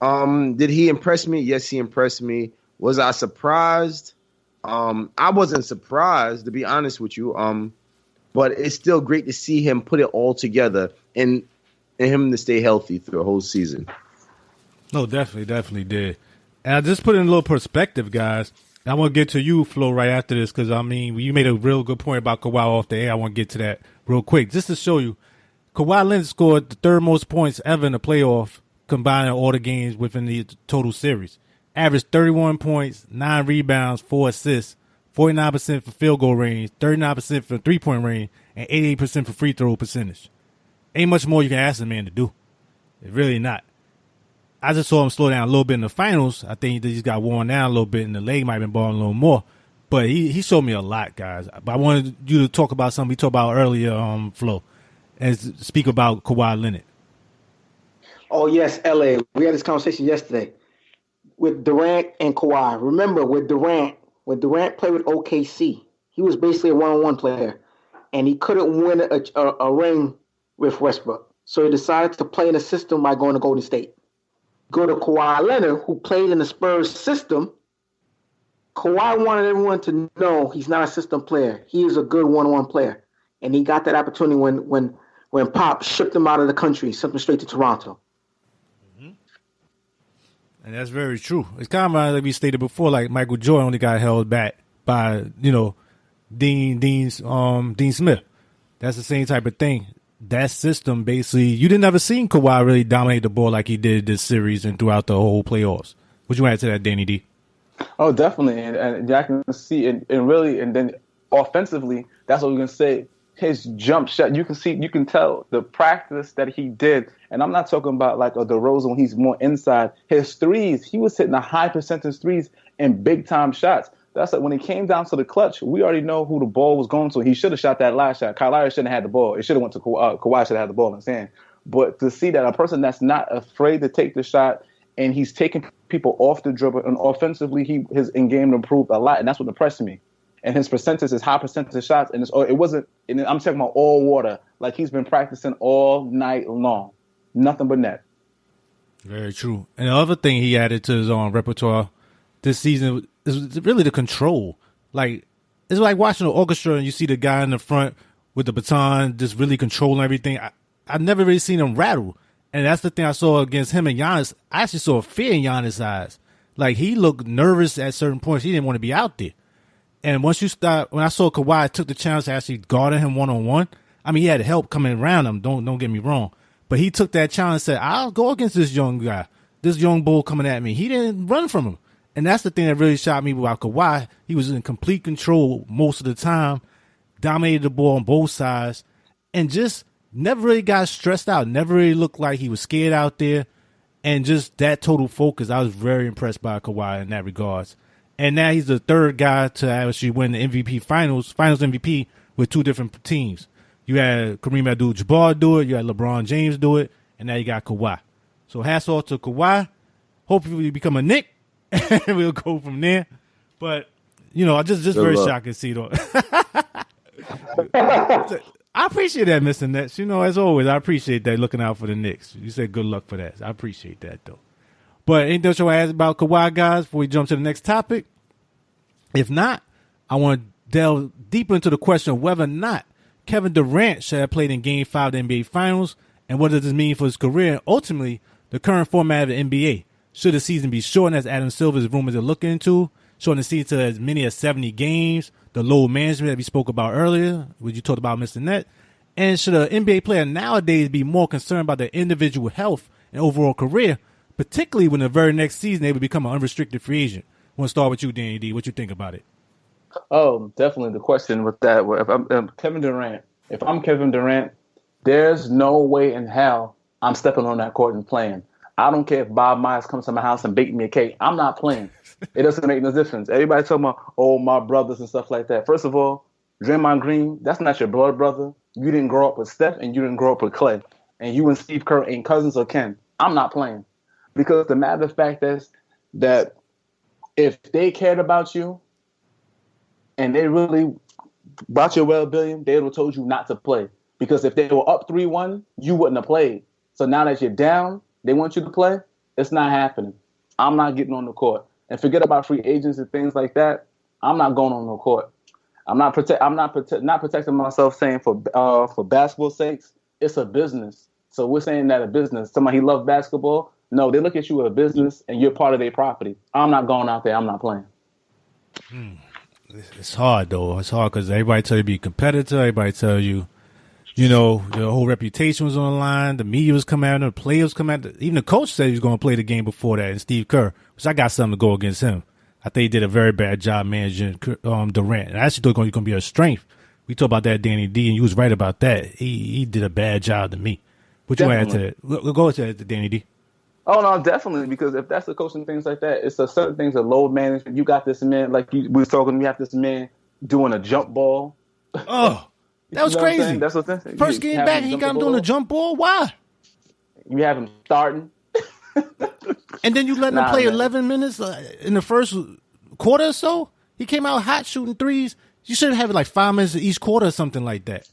did he impress me? Yes, he impressed me. Was I surprised? I wasn't surprised, to be honest with you. But it's still great to see him put it all together and him to stay healthy through the whole season. No, definitely did. And I just put in a little perspective, guys. I want to get to you, Flo, right after this, because, I mean, you made a real good point about Kawhi off the air. I want to get to that real quick. Just to show you, Kawhi Leonard scored the third most points ever in the playoff, combining all the games within the total series. Averaged 31 points, 9 rebounds, 4 assists, 49% for field goal range, 39% for three-point range, and 88% for free throw percentage. Ain't much more you can ask a man to do. It's really not. I just saw him slow down a little bit in the finals. I think he just got worn down a little bit, and the leg might have been balling a little more. But he showed me a lot, guys. But I wanted you to talk about something we talked about earlier, Flo, and speak about Kawhi Leonard. Oh, yes, L.A. We had this conversation yesterday with Durant and Kawhi. Remember, when Durant played with OKC, he was basically a one-on-one player, and he couldn't win a ring with Westbrook. So he decided to play in a system by going to Golden State. Go to Kawhi Leonard, who played in the Spurs system. Kawhi wanted everyone to know he's not a system player. He is a good one-on-one player. And he got that opportunity when Pop shipped him out of the country, sent him straight to Toronto. And that's very true. It's kind of like we stated before, like Michael Jordan only got held back by, Dean Smith. That's the same type of thing. That system, basically, you didn't ever see Kawhi really dominate the ball like he did this series and throughout the whole playoffs. What you add to that, Danny D? Oh, definitely. And I can see and really, and then offensively, that's what we're going to say. his jump shot. You can tell the practice that he did. And I'm not talking about like a DeRozan when he's more inside. His threes, he was hitting a high percentage threes and big time shots. That's like when it came down to the clutch, we already know who the ball was going to. He should have shot that last shot. Kyle Lowry shouldn't have had the ball. It should have went to Kawhi. Kawhi should have had the ball in his hand. But to see that a person that's not afraid to take the shot and he's taking people off the dribble and offensively, his in-game improved a lot. And that's what impressed me. And his percentage is high percentage shots. And it wasn't, and I'm talking about all water. Like he's been practicing all night long. Nothing but net. Very true. And the other thing he added to his own repertoire this season is really the control. Like, it's like watching an orchestra and you see the guy in the front with the baton just really controlling everything. I've never really seen him rattle. And that's the thing I saw against him and Giannis. I actually saw fear in Giannis' eyes. Like, he looked nervous at certain points. He didn't want to be out there. And when I saw Kawhi took the chance to actually guard him one-on-one, I mean, he had help coming around him. Don't get me wrong. But he took that challenge and said, I'll go against this young guy, this young bull coming at me. He didn't run from him. And that's the thing that really shocked me about Kawhi. He was in complete control most of the time, dominated the ball on both sides, and just never really got stressed out, never really looked like he was scared out there. And just that total focus, I was very impressed by Kawhi in that regards. And now he's the third guy to actually win the MVP finals MVP with two different teams. You had Kareem Abdul-Jabbar do it, you had LeBron James do it, and now you got Kawhi. So hats off to Kawhi. Hopefully you become a Knick, and we'll go from there. But, you know, I just very shocked to see it. I appreciate that, Mr. Nets. You know, as always, I appreciate that, looking out for the Knicks. You said good luck for that. I appreciate that, though. But anything else you want to ask about Kawhi, guys, before we jump to the next topic? If not, I want to delve deeper into the question of whether or not Kevin Durant should have played in Game 5 of the NBA Finals, and what does this mean for his career, and ultimately the current format of the NBA. Should the season be shortened, as Adam Silver is rumored to look into, shorten the season to as many as 70 games, the load management that we spoke about earlier, which you talked about, Mr. Net, and should an NBA player nowadays be more concerned about their individual health and overall career, particularly when the very next season they would become an unrestricted free agent? I want to start with you, Danny D. What you think about it? Oh, definitely the question with that. If I'm Kevin Durant, there's no way in hell I'm stepping on that court and playing. I don't care if Bob Myers comes to my house and bakes me a cake. I'm not playing. It doesn't make no difference. Everybody talking about, oh, my brothers and stuff like that. First of all, Draymond Green, that's not your blood brother. You didn't grow up with Steph and you didn't grow up with Klay. And you and Steve Kerr ain't cousins or kin. I'm not playing. Because the matter of fact is that if they cared about you and they really about your well-being, they would have told you not to play. Because if they were up 3-1, you wouldn't have played. So now that you're down, they want you to play. It's not happening. I'm not getting on the court. And forget about free agents and things like that. I'm not going on the court. I'm not protecting myself, saying for basketball's sakes, it's a business. So we're saying that a business. Somebody he loves basketball. No, they look at you as a business and you're part of their property. I'm not going out there. I'm not playing. It's hard, though. It's hard because everybody tell you to be a competitor. Everybody tell you, you know, the whole reputation was on the line. The media was coming out. The players come out. Even the coach said he was going to play the game before that. And Steve Kerr, which I got something to go against him. I think he did a very bad job managing Durant. And I actually thought it was going to be a strength. We talked about that, Danny D, and you was right about that. He did a bad job to me. What you want to add to that? Go to that, Danny D. Oh, no, definitely, because if that's the coach and things like that, it's certain things that load management. You got this man, like we was talking, you have this man doing a jump ball. Oh, that was crazy. That's what thing. First game back, he got him doing a jump ball. Why? You have him starting. And then you let him play 11 minutes in the first quarter or so? He came out hot shooting threes. You should have like 5 minutes each quarter or something like that.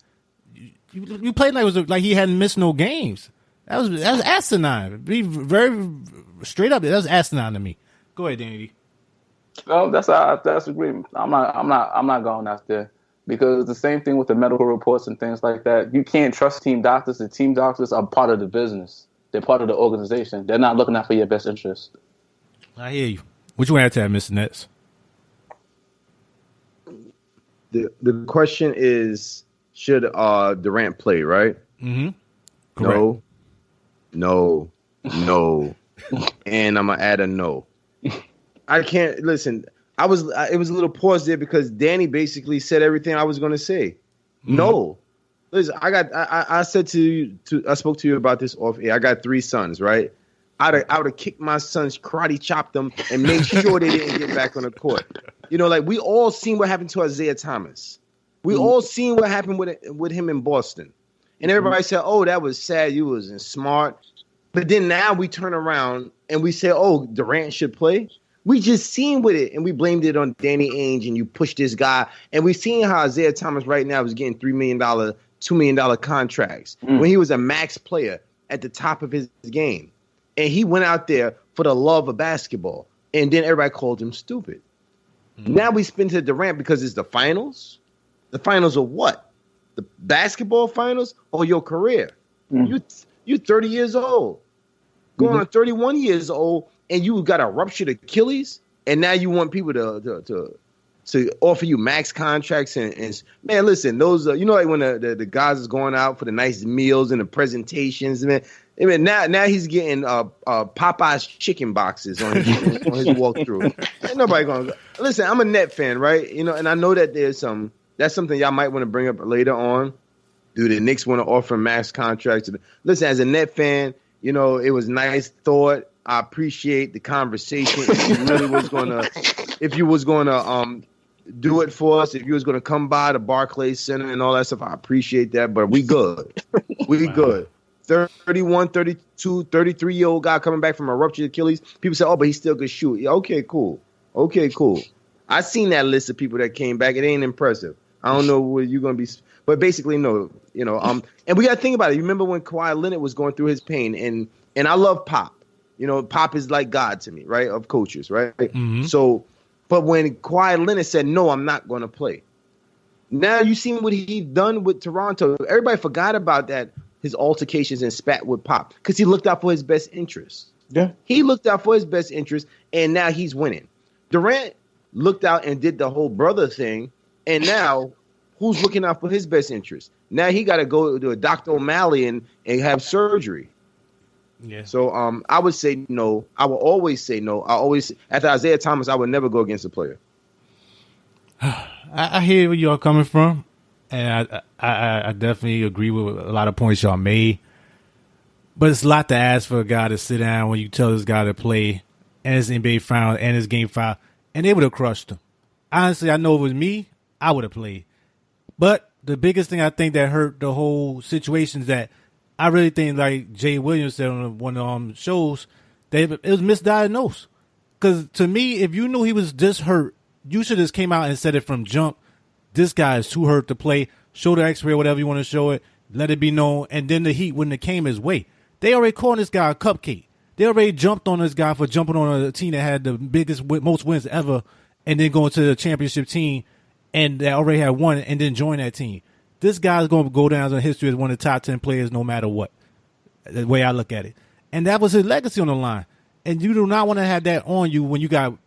You played like he hadn't missed no games. That was asinine. Be very straight up. That was asinine to me. Go ahead, Danny. Oh, that's agreement. I'm not going out there because the same thing with the medical reports and things like that. You can't trust team doctors. The team doctors are part of the business. They're part of the organization. They're not looking out for your best interest. I hear you. What you want to add, Mr. Nets? The question is, should Durant play, right? Mm-hmm. Correct. No. And I'm going to add a no. I can't, listen, it was a little pause there because Danny basically said everything I was going to say. Mm-hmm. No. Listen, I said to you, I spoke to you about this off air. I got 3 sons, right? I would have kicked my sons, karate chopped them, and made sure they didn't get back on the court. You know, like we all seen what happened to Isaiah Thomas. We all seen what happened with him in Boston. And everybody said, oh, that was sad. You wasn't smart. But then now we turn around and we say, oh, Durant should play. We just seen with it, and we blamed it on Danny Ainge, and you pushed this guy. And we seen how Isaiah Thomas right now is getting $3 million, $2 million contracts when he was a max player at the top of his game. And he went out there for the love of basketball. And then everybody called him stupid. Now we spin to Durant because it's the finals. The finals of what? The basketball finals or your career? You're 30 years old. Going on 31 years old, and you got a ruptured Achilles, and now you want people to offer you max contracts and man, listen, those you know, like when the guys is going out for the nice meals and the presentations, man. I mean, now he's getting Popeye's chicken boxes on his walkthrough. Ain't nobody gonna listen. I'm a Net fan, right? You know, and I know that that's something y'all might want to bring up later on. Do the Knicks want to offer max contracts? Listen, as a Net fan, you know, it was nice thought. I appreciate the conversation. If you was gonna do it for us, if you was gonna come by the Barclays Center and all that stuff, I appreciate that. But we good. We good. 31, 32, 33-year-old guy coming back from a ruptured Achilles. People say, oh, but he still could shoot. Yeah, okay, cool. I seen that list of people that came back. It ain't impressive. I don't know where you're going to be. But basically, no. You know, and we got to think about it. You remember when Kawhi Leonard was going through his pain, and I love Pop. You know, Pop is like God to me, right, of coaches, right? Mm-hmm. So, but when Kawhi Leonard said, no, I'm not going to play. Now you seen what he done with Toronto. Everybody forgot about that. His altercations and spat with Pop because he looked out for his best interest. Yeah, he looked out for his best interest, and now he's winning. Durant looked out and did the whole brother thing, and now who's looking out for his best interest? Now he got to go to a Dr. O'Malley and have surgery. Yeah. So I would say no. I will always say no. After Isaiah Thomas, I would never go against a player. I hear where y'all coming from. And I definitely agree with a lot of points y'all made. But it's a lot to ask for a guy to sit down when you tell this guy to play and his NBA final and his game 5, and they would have crushed him. Honestly, I know if it was me, I would have played. But the biggest thing I think that hurt the whole situation is that I really think, like Jay Williams said on one of the shows, that it was misdiagnosed. Because to me, if you knew he was this hurt, you should have just came out and said it from jump. This guy is too hurt to play. Show the X-ray, whatever you want to show it. Let it be known. And then the Heat wouldn't have came his way. They already called this guy a cupcake. They already jumped on this guy for jumping on a team that had the biggest, most wins ever, and then going to the championship team, and they already had won, and then join that team. This guy's going to go down in history as one of the top 10 players no matter what, the way I look at it. And that was his legacy on the line. And you do not want to have that on you when you got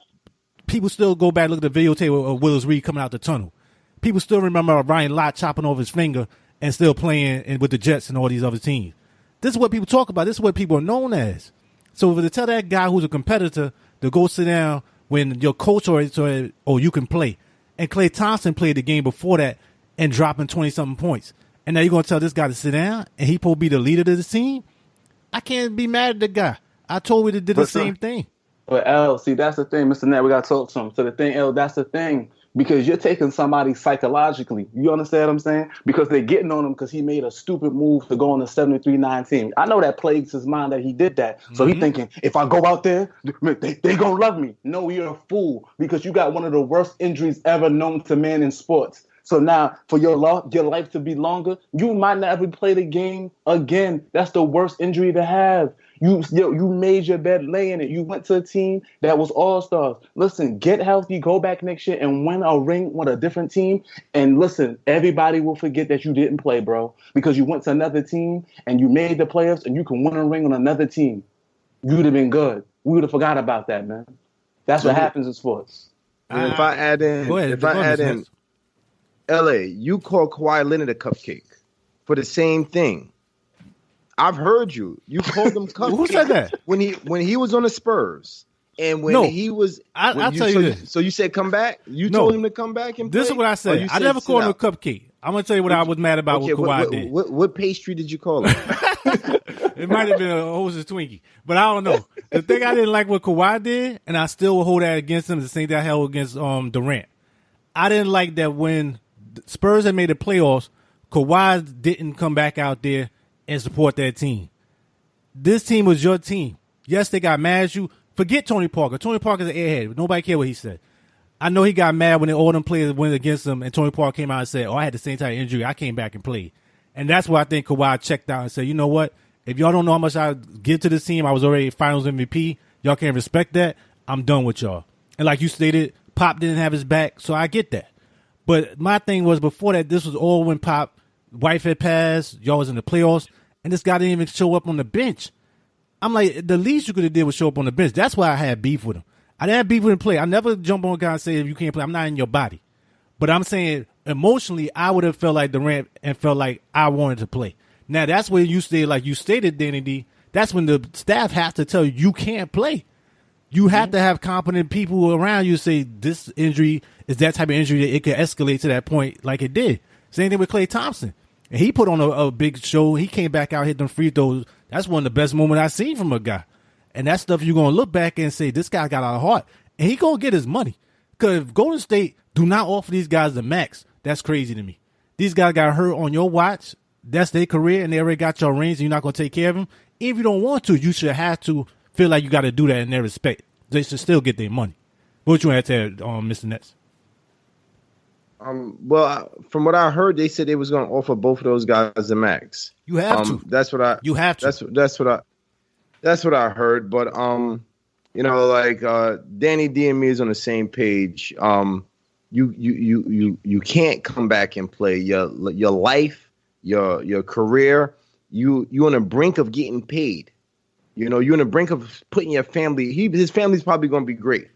people still go back and look at the videotape of Willis Reed coming out the tunnel. People still remember Ryan Lott chopping off his finger and still playing with the Jets and all these other teams. This is what people talk about. This is what people are known as. So to tell that guy who's a competitor to go sit down when your coach already said, oh, you can play. And Klay Thompson played the game before that and dropping 20-something points. And now you're going to tell this guy to sit down and he supposed to be the leader of the team? I can't be mad at the guy. I told you to do the same thing. But L, see, that's the thing, Mr. Net, we got to talk to him. So the thing, L, that's the thing. Because you're taking somebody psychologically. You understand what I'm saying? Because they're getting on him because he made a stupid move to go on a 73-9 team. I know that plagues his mind that he did that. So he's thinking, if I go out there, they going to love me. No, you're a fool because you got one of the worst injuries ever known to man in sports. So now for your life to be longer, you might not ever play the game again. That's the worst injury to have. You made your bed, lay in it. You went to a team that was all-stars. Listen, get healthy, go back next year and win a ring with a different team. And listen, everybody will forget that you didn't play, bro, because you went to another team and you made the playoffs and you can win a ring on another team. You would have been good. We would have forgot about that, man. That's what happens in sports. If I add in, LA, you call Kawhi Leonard a cupcake for the same thing. I've heard you. You called him cupcake. Who said that? When he was on the Spurs, And when he was, I'll tell you this. So you said come back? You told him to come back and play? This is what I said. I never called him a cupcake. I'm going to tell you what I was mad about what Kawhi did. What pastry did you call him? It might have been a Hostess Twinkie, but I don't know. The thing I didn't like what Kawhi did, and I still will hold that against him, is the same thing I held against Durant. I didn't like that when Spurs had made the playoffs, Kawhi didn't come back out there and support that team. This team was your team. Yes, they got mad at you. Forget Tony Parker. Tony Parker's an airhead. Nobody cared what he said. I know he got mad when all them players went against him, and Tony Parker came out and said, I had the same type of injury. I came back and played. And that's why I think Kawhi checked out and said, you know what? If y'all don't know how much I give to this team, I was already Finals MVP. Y'all can't respect that. I'm done with y'all. And like you stated, Pop didn't have his back, so I get that. But my thing was before that, this was all when Pop, wife had passed, y'all was in the playoffs, and this guy didn't even show up on the bench. I'm like, the least you could have did was show up on the bench. That's why I had beef with him. I didn't have beef with him play. I never jump on a guy and say, if you can't play, I'm not in your body. But I'm saying emotionally, I would have felt like Durant and felt like I wanted to play. Now, that's when you say, like you stated, Danny D, that's when the staff has to tell you can't play. You have to have competent people around you say this injury is that type of injury that it could escalate to that point like it did. Same thing with Klay Thompson. And he put on a big show. He came back out, hit them free throws. That's one of the best moments I've seen from a guy. And that stuff you're going to look back and say, this guy got a lot of heart. And he going to get his money. Because if Golden State do not offer these guys the max, that's crazy to me. These guys got hurt on your watch. That's their career, and they already got your rings, and you're not going to take care of them. If you don't want to, you should have to feel like you got to do that in their respect. They should still get their money. What you want to tell Mr. Nets? Well, from what I heard, they said they was going to offer both of those guys the max. You have to. That's what I. You have to. That's what I heard. But Danny D and me is on the same page. You can't come back and play your life, your career. You on the brink of getting paid. You're on the brink of putting your family. His family's probably going to be great.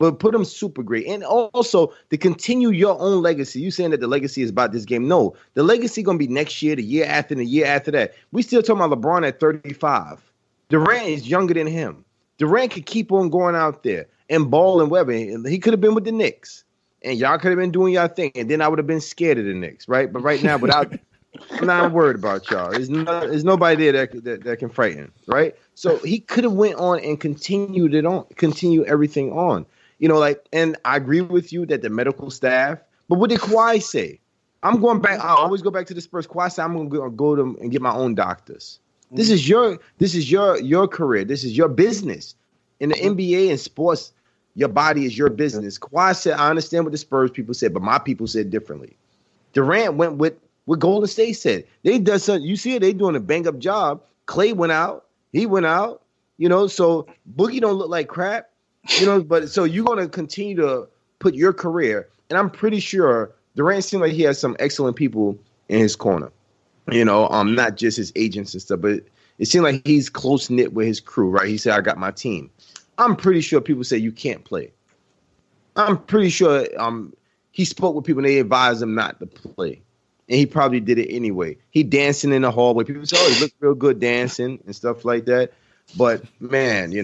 But put him super great. And also to continue your own legacy. You saying that the legacy is about this game. No, the legacy going to be next year, the year after, and the year after that. We still talking about LeBron at 35. Durant is younger than him. Durant could keep on going out there and ball and whatever. He could have been with the Knicks. And y'all could have been doing y'all thing. And then I would have been scared of the Knicks, right? But right now, I'm not worried about y'all. There's nobody there that can frighten, right? So he could have went on and continue everything on. And I agree with you that the medical staff, but what did Kawhi say? I'm going back. I always go back to the Spurs. Kawhi said, I'm going to go to and get my own doctors. This is your career. This is your business. In the NBA and sports, your body is your business. Kawhi said, I understand what the Spurs people said, but my people said differently. Durant went with what Golden State said. They done something. You see it, they doing a bang up job. Klay went out. He went out. So Boogie don't look like crap. But so you're going to continue to put your career, and I'm pretty sure Durant seemed like he has some excellent people in his corner. Not just his agents and stuff, but it seemed like he's close knit with his crew, right? He said, I got my team. I'm pretty sure people say you can't play. I'm pretty sure he spoke with people and they advised him not to play. And he probably did it anyway. He dancing in the hallway. People say, he looked real good dancing and stuff like that. But man,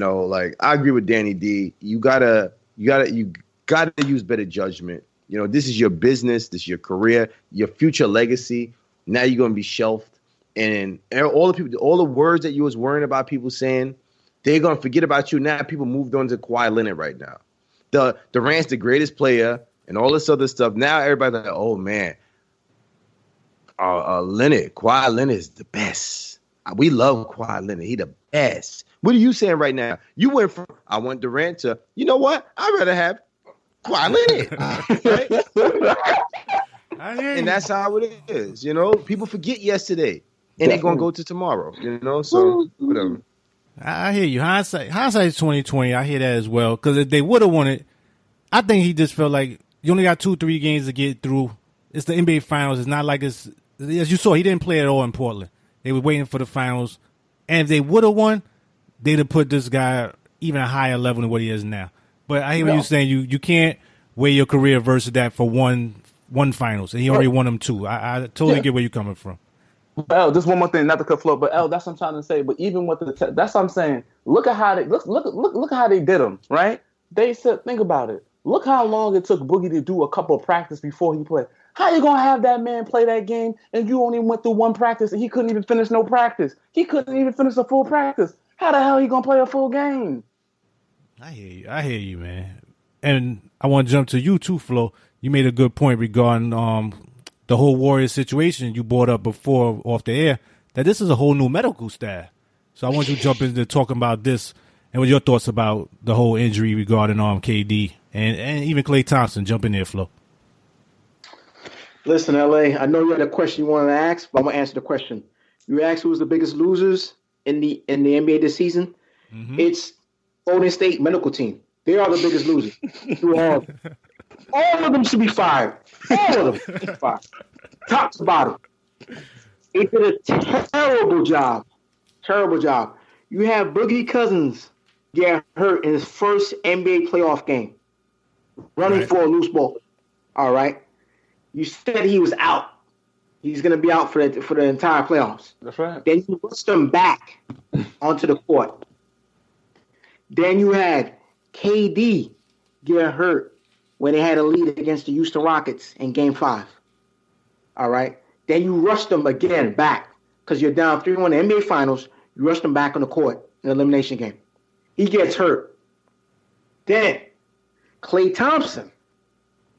I agree with Danny D. You gotta use better judgment. This is your business, this is your career, your future legacy. Now you're gonna be shelved, and all the words that you was worrying about people saying, they're gonna forget about you. Now people moved on to Kawhi Leonard right now. Durant's the greatest player, and all this other stuff. Now everybody's like, oh man, Kawhi Leonard is the best. We love Kawhi Leonard. He the best. What are you saying right now? You went from, I want Durant to, you know what? I'd rather have Kawhi Leonard. Right? And that's how it is. People forget yesterday and they're going to go to tomorrow, so whatever. I hear you. Hindsight's 2020. I hear that as well. Because if they would have won it, I think he just felt like you only got 2-3 games to get through. It's the NBA Finals. It's not like it's, as you saw, he didn't play at all in Portland. They were waiting for the finals. And if they would have won, they'd have put this guy even a higher level than what he is now. But I hear what you're saying. You can't weigh your career versus that for one finals. And he already won them 2. I totally get where you're coming from. L, just one more thing, not to cut flow, but L, that's what I'm trying to say. But even with that's what I'm saying. Look at how they look how they did him, right? They said, think about it. Look how long it took Boogie to do a couple of practice before he played. How you gonna have that man play that game and you only went through one practice and he couldn't even finish no practice? He couldn't even finish a full practice. How the hell he gonna play a full game? I hear you, man. And I want to jump to you too, Flo. You made a good point regarding the whole Warriors situation you brought up before off the air, that this is a whole new medical staff. So I want you to jump into talking about this and what your thoughts about the whole injury regarding KD and even Klay Thompson. Jump in there, Flo. Listen, LA, I know you had a question you wanted to ask, but I'm going to answer the question. You asked who was the biggest losers in the NBA this season? Mm-hmm. It's Golden State medical team. They are the biggest losers. All of them should be fired. All of them should be fired. Top to bottom. They did a terrible job. Terrible job. You have Boogie Cousins get hurt in his first NBA playoff game, running for a loose ball. All right. You said he was out. He's going to be out for the entire playoffs. That's right. Then you pushed him back onto the court. Then you had KD get hurt when they had a lead against the Houston Rockets in Game 5. All right? Then you rushed them again back because you're down 3-1 in the NBA Finals. You rushed them back on the court in the elimination game. He gets hurt. Then Klay Thompson,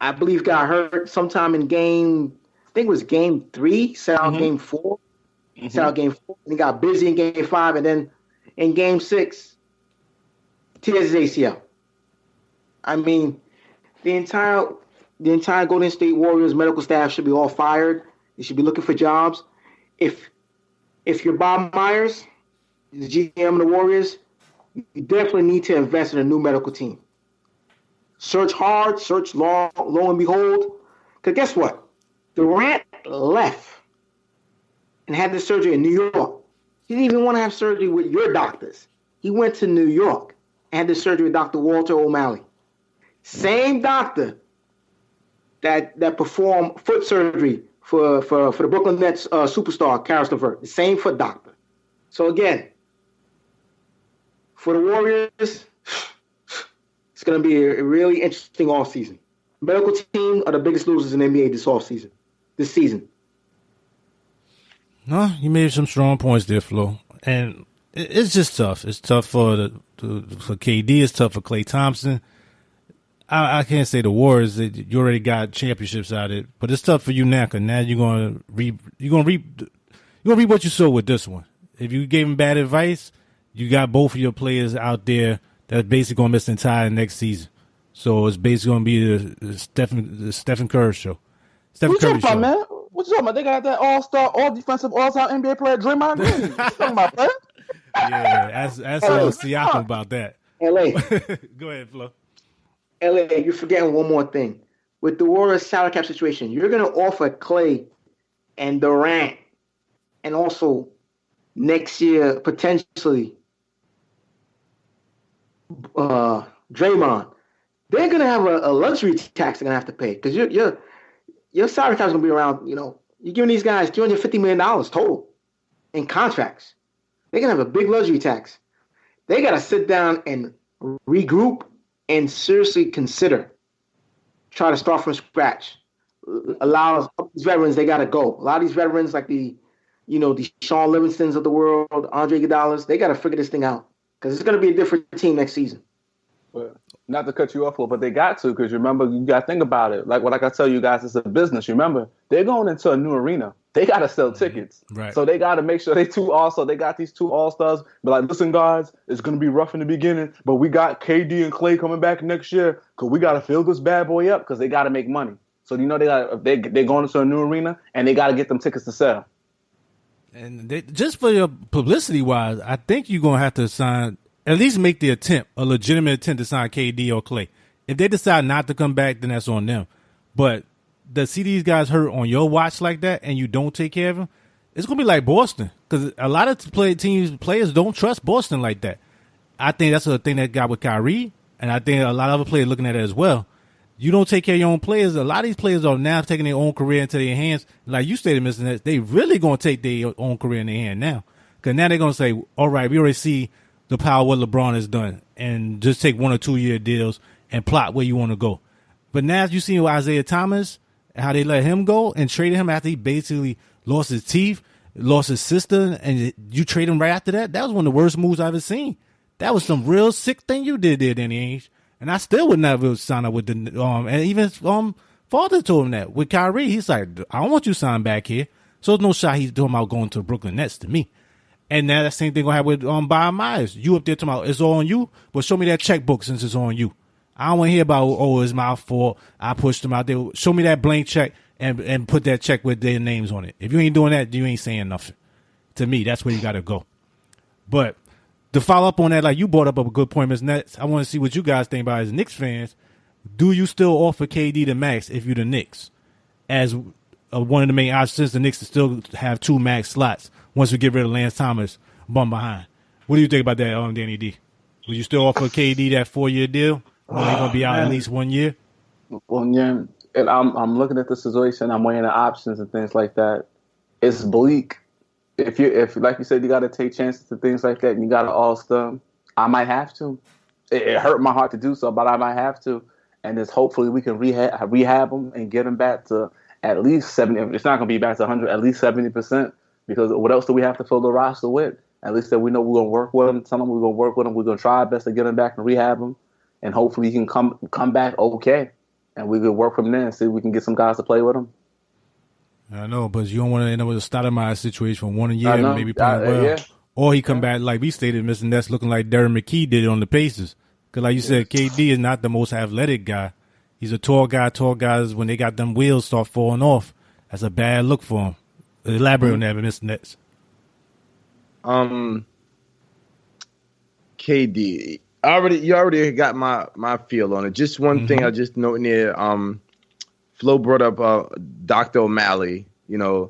I believe, got hurt sometime in Game 3, set out Game 4. Set out Game 4. And he got busy in Game 5. And then in Game 6, tears his ACL. I mean, the entire Golden State Warriors medical staff should be all fired. They should be looking for jobs. If you're Bob Myers, the GM of the Warriors, you definitely need to invest in a new medical team. Search hard, search long, lo and behold. Because guess what? Durant left and had the surgery in New York. He didn't even want to have surgery with your doctors. He went to New York and had the surgery with Dr. Walter O'Malley. Same doctor that performed foot surgery for the Brooklyn Nets superstar, Karis LeVert. The same foot doctor. So again, for the Warriors, it's going to be a really interesting offseason. Medical team are the biggest losers in the NBA this season. No, you made some strong points there, Flo. And it's just tough. It's tough for KD. It's tough for Klay Thompson. I can't say the Warriors. You already got championships out of it, but it's tough for you now because now you're gonna reap what you sow with this one. If you gave him bad advice, you got both of your players out there that's basically gonna miss the entire next season. So it's basically gonna be the Stephen Curry show. Stephen Curry show. Man? What you talking about? They got that all-star, all-defensive, all-time NBA player, Draymond Green. What you talking about, man? Yeah, ask Siakam about that. LA. Go ahead, Flo. LA, you're forgetting one more thing. With the Warriors salary cap situation, you're going to offer Klay and Durant and also next year, potentially, Draymond. They're going to have a luxury tax they're going to have to pay because your salary cap is going to be around, you're giving these guys $250 million total in contracts. They're going to have a big luxury tax. They got to sit down and regroup and seriously consider try to start from scratch. Allow these veterans, they got to go. A lot of these veterans, like the Sean Livingstons of the world, Andre Iguodala's, they got to figure this thing out because it's going to be a different team next season. But not to cut you off, but they got to because remember, you got to think about it. Like I tell you guys, it's a business. Remember, they're going into a new arena. They got to sell tickets. Right. So they got to make sure they got these two all-stars. But like, listen, guys, it's going to be rough in the beginning, but we got KD and Klay coming back next year because we got to fill this bad boy up because they got to make money. So, they're going into a new arena and they got to get them tickets to sell. And just for your publicity-wise, I think you're going to have to sign, at least make the attempt, a legitimate attempt to sign KD or Klay. If they decide not to come back, then that's on them. But to see these guys hurt on your watch like that and you don't take care of them, it's going to be like Boston because a lot of players don't trust Boston like that. I think that's the thing that got with Kyrie, and I think a lot of other players looking at it as well. you don't take care of your own players. A lot of these players are now taking their own career into their hands. Like you stated, Mr. Nets, they really going to take their own career in their hand now. Because now they're going to say, all right, we already see the power of what LeBron has done, and just take 1 or 2 year deals and plot where you want to go. But now you see Isaiah Thomas, how they let him go and traded him after he basically lost his teeth, lost his sister, and you trade him right after that. That was one of the worst moves I've ever seen. That was some real sick thing you did there, Danny Ainge. And I still would never sign up with the and even father told him that with Kyrie. He's like, I don't want you signed back here. So there's no shot he's talking about going to the Brooklyn Nets to me. And now that same thing gonna happen with Bob Myers. You up there talking about it's all on you, but show me that checkbook since it's on you. I don't want to hear about it's my fault. I pushed them out there. Show me that blank check and put that check with their names on it. If you ain't doing that, you ain't saying nothing. To me, that's where you got to go. But to follow up on that, like you brought up a good point, Ms. Nets, I want to see what you guys think about as Knicks fans. Do you still offer KD the max if you're the Knicks? As one of the main options, since the Knicks still have 2 max slots once we get rid of Lance Thomas bum behind. What do you think about that, Danny D? Would you still offer KD that 4-year deal? Or he's going to be out at least 1 year? Well, yeah, and I'm looking at the situation. I'm weighing the options and things like that. It's bleak. If like you said, you got to take chances and things like that, and you got to all-star, I might have to. It hurt my heart to do so, but I might have to. And just hopefully we can rehab them and get them back to at least 70. It's not going to be back to 100, at least 70%. Because what else do we have to fill the roster with? At least that we know we're going to work with them. Tell them we're going to work with them. We're going to try our best to get them back and rehab them. And hopefully he can come back okay. And we can work from there and see if we can get some guys to play with him. I know, but you don't want to end up with a Stoudemire situation for 1 year, maybe playing well. Yeah. Or he come back, like we stated, Mr. Ness, looking like Darren McKee did it on the Pacers. Because like you said, KD is not the most athletic guy. He's a tall guy. Tall guys, when they got them wheels start falling off, that's a bad look for him. Elaborate on that, Mr. Nets. KD, you already got my feel on it. Just one thing I just note there. Flo brought up Dr. O'Malley. You know,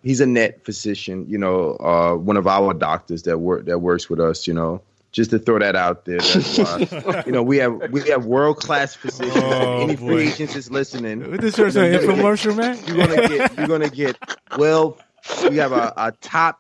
he's a net physician. You know, one of our doctors that works with us. You know, just to throw that out there. That's why, you know, we have world class physicians. Any free agents is listening. This is an infomercial, man. You're gonna get well. We have a top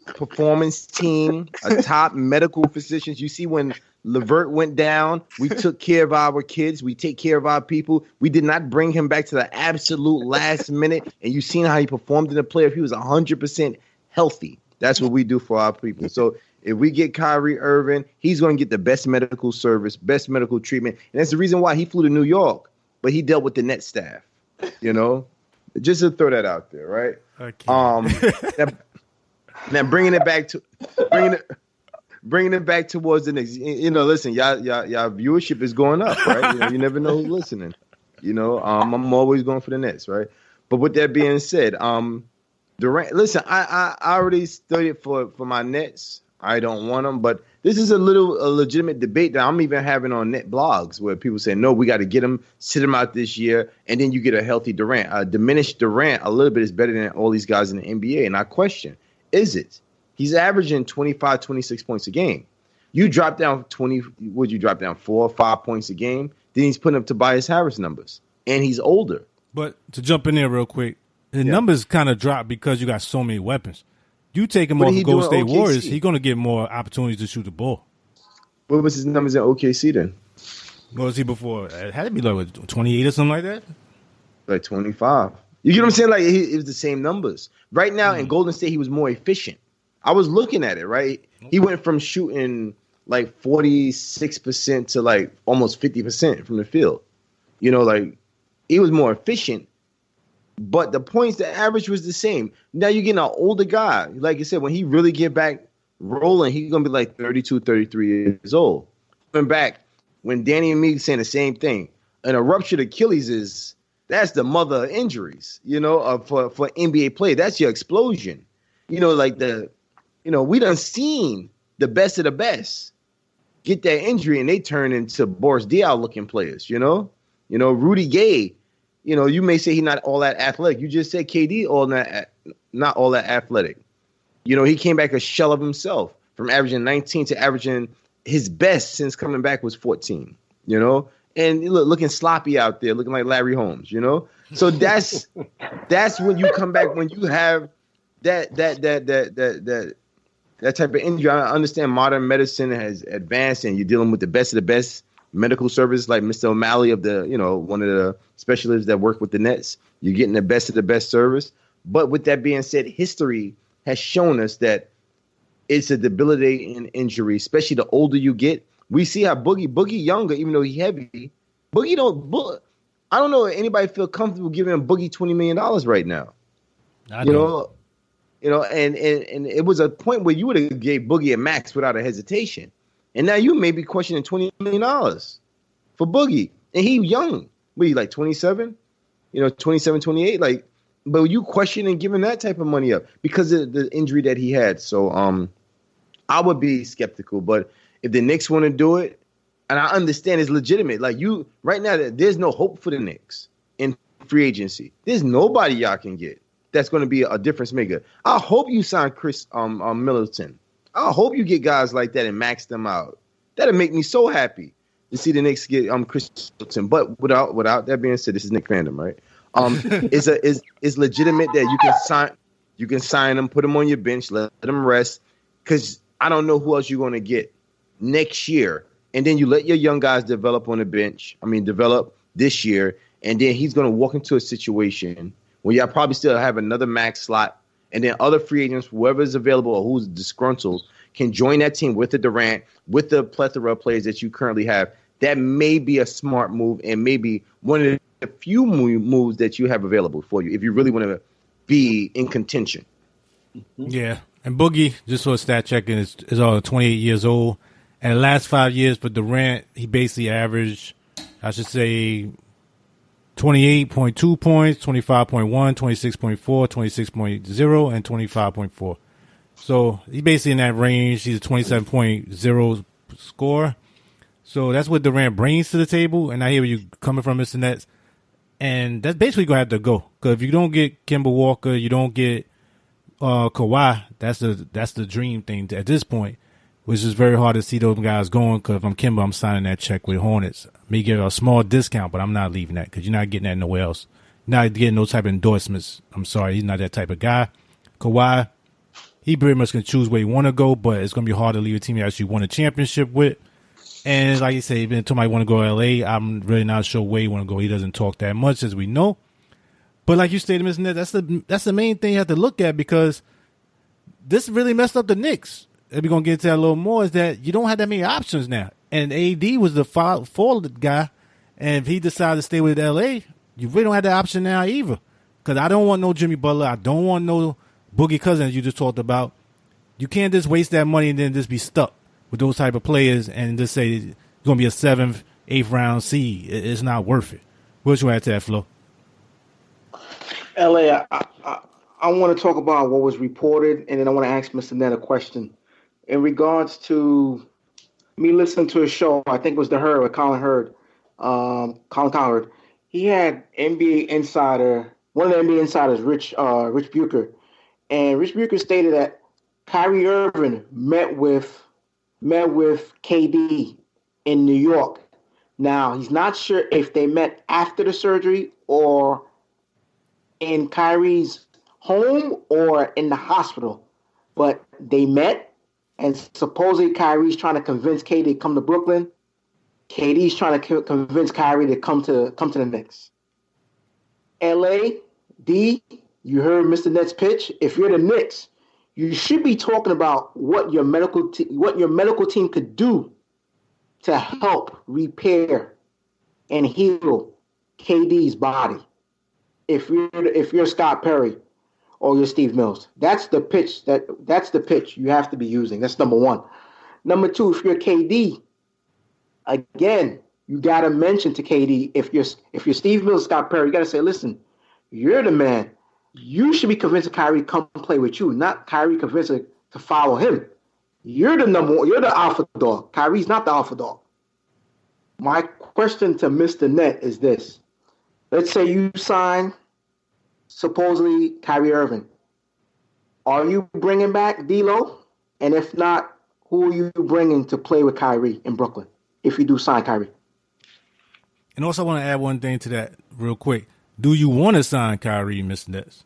performance team, a top medical physicians. You see, when Levert went down, we took care of our kids. We take care of our people. We did not bring him back to the absolute last minute. And you've seen how he performed in the playoff. He was 100% healthy. That's what we do for our people. So if we get Kyrie Irving, he's going to get the best medical service, best medical treatment. And that's the reason why he flew to New York, but he dealt with the net staff, you know, just to throw that out there. Right. Okay. Now bringing it back towards the Knicks. You know, listen, y'all viewership is going up, right? You know, you never know who's listening. You know, I'm always going for the Nets, right? But with that being said, Durant. Listen, I already studied for my Nets. I don't want them, but this is a legitimate debate that I'm even having on net blogs where people say, no, we got to get him, sit him out this year, and then you get a healthy Durant. A diminished Durant a little bit is better than all these guys in the NBA, and I question. Is it? He's averaging 25, 26 points a game. You drop down 20, would you drop down 4 or 5 points a game? Then he's putting up Tobias Harris numbers. And he's older. But to jump in there real quick, the numbers kind of drop because you got so many weapons. You take him off the Golden State Warriors, he's going to get more opportunities to shoot the ball. What was his numbers in OKC then? What was he before? It had to be like 28 or something like that? Like 25. You get what I'm saying? Like, it was the same numbers. Right now, in Golden State, he was more efficient. I was looking at it, right? He went from shooting like 46% to like almost 50% from the field. You know, like, he was more efficient, but the points, the average was the same. Now you're getting an older guy. Like I said, when he really get back rolling, he's going to be like 32, 33 years old. Coming back, when Danny and me saying the same thing, and a ruptured Achilles that's the mother of injuries, you know, for NBA play. That's your explosion. You know, like we done seen the best of the best get that injury and they turn into Boris Diaw looking players, you know? You know, Rudy Gay, you know, you may say he's not all that athletic. You just said KD not all that athletic. You know, he came back a shell of himself from averaging 19 to averaging his best since coming back was 14, you know? and looking sloppy out there, looking like Larry Holmes, you know? So that's when you come back, when you have that type of injury. I understand modern medicine has advanced and you're dealing with the best of the best medical service, like Mr. O'Malley of the, one of the specialists that work with the Nets. You're getting the best of the best service. But with that being said, history has shown us that it's a debilitating injury, especially the older you get. We see how Boogie younger, even though he's heavy, I don't know if anybody feel comfortable giving Boogie $20 million right now. And it was a point where you would have gave Boogie a max without a hesitation. And now you may be questioning $20 million for Boogie. And he young. What, he like 27? 27, 28? Like, but you questioning giving that type of money up because of the injury that he had. So I would be skeptical. But if the Knicks want to do it, and I understand it's legitimate. Like right now, there's no hope for the Knicks in free agency. There's nobody y'all can get that's going to be a difference maker. I hope you sign Chris Middleton. I hope you get guys like that and max them out. That'll make me so happy to see the Knicks get Chris Middleton. But without that being said, this is Knicksfandom, right? It's legitimate that you can sign them, put them on your bench, let them rest, because I don't know who else you're going to get next year. And then you let your young guys develop on the bench. Develop this year. And then he's going to walk into a situation where y'all probably still have another max slot. And then other free agents, whoever is available or who's disgruntled, can join that team with the Durant, with the plethora of players that you currently have. That may be a smart move and maybe one of the few moves that you have available for you if you really want to be in contention. Yeah. And Boogie, just for a stat checking, is all 28 years old. And the last 5 years for Durant, he basically averaged, I should say, 28.2 points, 25.1, 26.4, 26.0, and 25.4. So he's basically in that range. He's a 27.0 scorer. So that's what Durant brings to the table. And I hear where you're coming from, Mr. Nets. And that's basically going to have to go. Because if you don't get Kemba Walker, you don't get Kawhi, that's the dream thing at this point. Which is very hard to see those guys going, because if I'm Kemba, I'm signing that check with Hornets. May give a small discount, but I'm not leaving that because you're not getting that nowhere else. You're not getting those type of endorsements. I'm sorry, he's not that type of guy. Kawhi, he pretty much can choose where he want to go, but it's going to be hard to leave a team he actually won a championship with. And like you say, even somebody want to go to L.A., I'm really not sure where he want to go. He doesn't talk that much, as we know. But like you stated, Mr. Nett, that's the main thing you have to look at, because this really messed up the Knicks. If we're going to get into that a little more, is that you don't have that many options now. And AD was the forward guy. And if he decided to stay with LA, you really don't have that option now either. Because I don't want no Jimmy Butler. I don't want no Boogie Cousins you just talked about. You can't just waste that money and then just be stuck with those type of players and just say it's going to be a 7th, 8th round seed. It's not worth it. What's your add to that, Flo? LA, I want to talk about what was reported, and then I want to ask Mr. Nett a question. In regards to me listening to a show, I think it was The Herd with Colin Cowherd. He had NBA insider, one of the NBA insiders, Rich Bucher, and Rich Bucher stated that Kyrie Irving met with KD in New York. Now he's not sure if they met after the surgery or in Kyrie's home or in the hospital, but they met. And supposedly Kyrie's trying to convince KD to come to Brooklyn. KD's trying to convince Kyrie to come to the Knicks. LA, D, you heard Mr. Nett's pitch. If you're the Knicks, you should be talking about what your medical team could do to help repair and heal KD's body. If you're Scott Perry or you're Steve Mills, that's the pitch you have to be using. That's number one. Number two, if you're KD, again, you got to mention to KD, if you're Steve Mills, Scott Perry, you got to say, listen, you're the man. You should be convincing Kyrie to come play with you, not Kyrie convincing to follow him. You're the number one. You're the alpha dog. Kyrie's not the alpha dog. My question to Mr. Nett is this. Let's say you sign supposedly Kyrie Irving. Are you bringing back D'Lo? And if not, who are you bringing to play with Kyrie in Brooklyn if you do sign Kyrie? And also, I want to add one thing to that real quick. Do you want to sign Kyrie, Mr. Nets?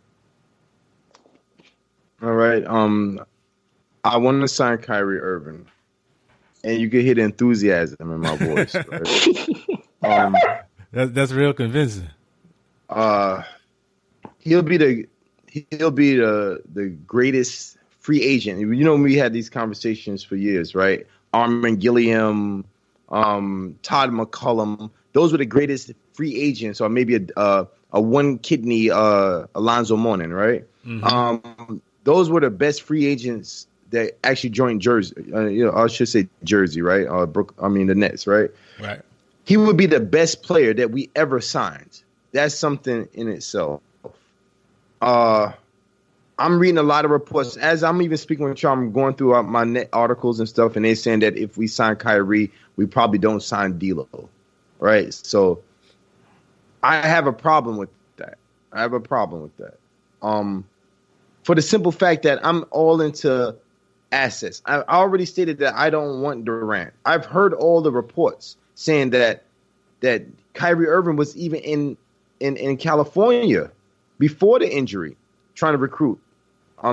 All right. I want to sign Kyrie Irving, and you can hear the enthusiasm in my voice. Right? That's real convincing. He'll be the greatest free agent. You know, we had these conversations for years, right? Armin Gilliam, Todd McCollum. Those were the greatest free agents, or maybe a one kidney Alonzo Mourning, right? Mm-hmm. Those were the best free agents that actually joined Jersey. I should say Jersey, right? The Nets, right? Right. He would be the best player that we ever signed. That's something in itself. I'm reading a lot of reports. As I'm even speaking with you, I'm going through my net articles and stuff, and they're saying that if we sign Kyrie, we probably don't sign D'Lo, right? So I have a problem with that. For the simple fact that I'm all into assets. I already stated that I don't want Durant. I've heard all the reports saying that Kyrie Irving was even in California before the injury trying to recruit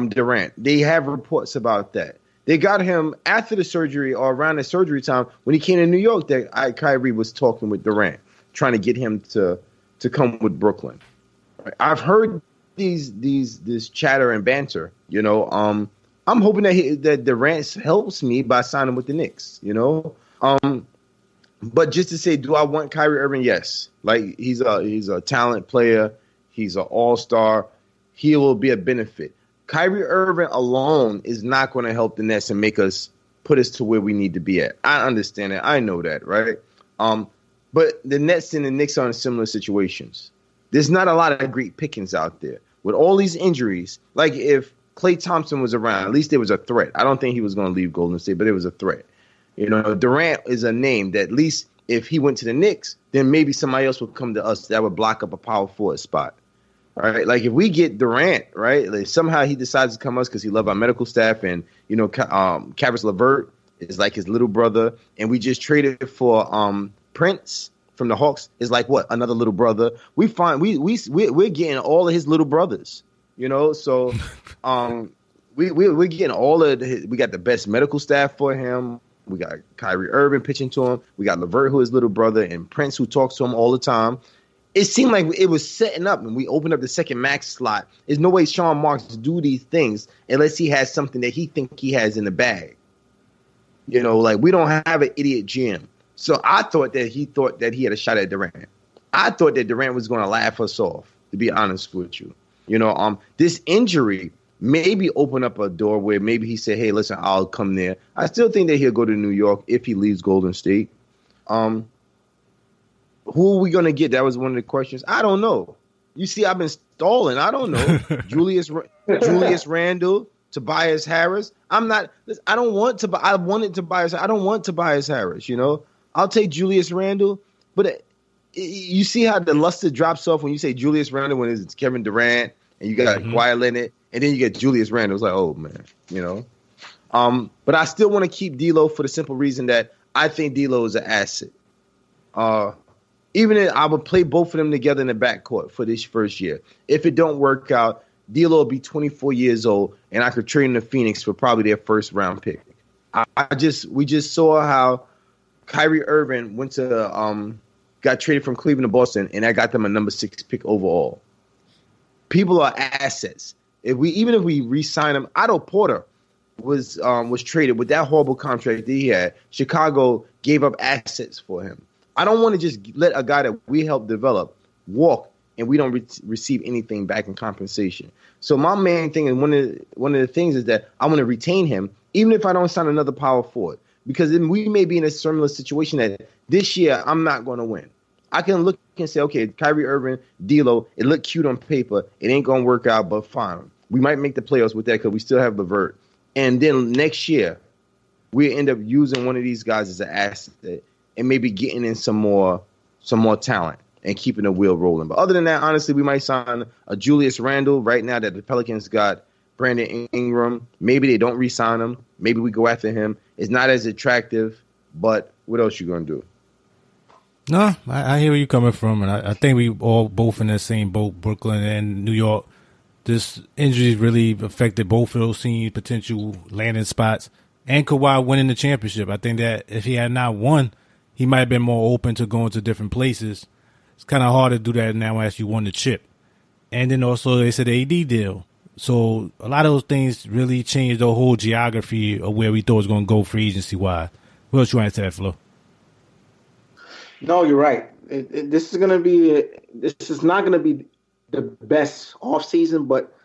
Durant. They have reports about that. They got him after the surgery or around the surgery time when he came to New York that Kyrie was talking with Durant, trying to get him to come with Brooklyn. I've heard this chatter and banter, you know. I'm hoping that Durant helps me by signing with the Knicks, you know. But just to say, do I want Kyrie Irving? Yes. Like he's a talent player. He's an all-star. He will be a benefit. Kyrie Irving alone is not going to help the Nets and put us to where we need to be at. I understand it. I know that, right? But the Nets and the Knicks are in similar situations. There's not a lot of great pickings out there. With all these injuries, like if Klay Thompson was around, at least there was a threat. I don't think he was going to leave Golden State, but it was a threat. You know, Durant is a name that at least if he went to the Knicks, then maybe somebody else would come to us that would block up a power forward spot. All right, like if we get Durant, right, like somehow he decides to come to us because he loves our medical staff, and you know, Caris LeVert is like his little brother, and we just traded for Prince from the Hawks is like what, another little brother. We're getting all of his little brothers, you know. So we're getting all of we got the best medical staff for him. We got Kyrie Irving pitching to him. We got LeVert, who is little brother, and Prince, who talks to him all the time. It seemed like it was setting up, and we opened up the second max slot. There's no way Sean Marks do these things unless he has something that he think he has in the bag. You know, like we don't have an idiot GM. So I thought that he had a shot at Durant. I thought that Durant was going to laugh us off, to be honest with you. You know, this injury maybe open up a door where maybe he said, hey, listen, I'll come there. I still think that he'll go to New York if he leaves Golden State. Who are we going to get? That was one of the questions. I don't know. You see, I've been stalling. I don't know. Julius Randle, Tobias Harris. I wanted Tobias. I don't want Tobias Harris, you know. I'll take Julius Randle. But you see how the luster drops off when you say Julius Randle when it's Kevin Durant and you got Kawhi Leonard and then you get Julius Randle. It's like, oh, man, you know. But I still want to keep D'Lo for the simple reason that I think D'Lo is an asset. Even if I would play both of them together in the backcourt for this first year. If it don't work out, D'Lo will be 24 years old, and I could trade him to Phoenix for probably their first round pick. We just saw how Kyrie Irving got traded from Cleveland to Boston, and I got them a number 6 pick overall. People are assets. If we re-sign him, Otto Porter was traded with that horrible contract that he had. Chicago gave up assets for him. I don't want to just let a guy that we helped develop walk and we don't receive anything back in compensation. So my main thing, and one of the things is that I want to retain him, even if I don't sign another power forward, because then we may be in a similar situation that this year I'm not going to win. I can look and say, okay, Kyrie Irving, D'Lo, it looked cute on paper. It ain't going to work out, but fine. We might make the playoffs with that because we still have LeVert. And then next year, we end up using one of these guys as an asset and maybe getting in some more talent and keeping the wheel rolling. But other than that, honestly, we might sign a Julius Randle right now that the Pelicans got Brandon Ingram. Maybe they don't re-sign him. Maybe we go after him. It's not as attractive, but what else you going to do? No, I hear where you're coming from, and I think we all both in the same boat, Brooklyn and New York. This injuries really affected both of those teams' potential landing spots, and Kawhi winning the championship. I think that if he had not won, he might have been more open to going to different places. It's kind of hard to do that now as you won the chip. And then also they said the AD deal. So a lot of those things really changed the whole geography of where we thought it was going to go free agency-wise. What else you want to say, Flo? No, you're right. This is not going to be the best offseason, but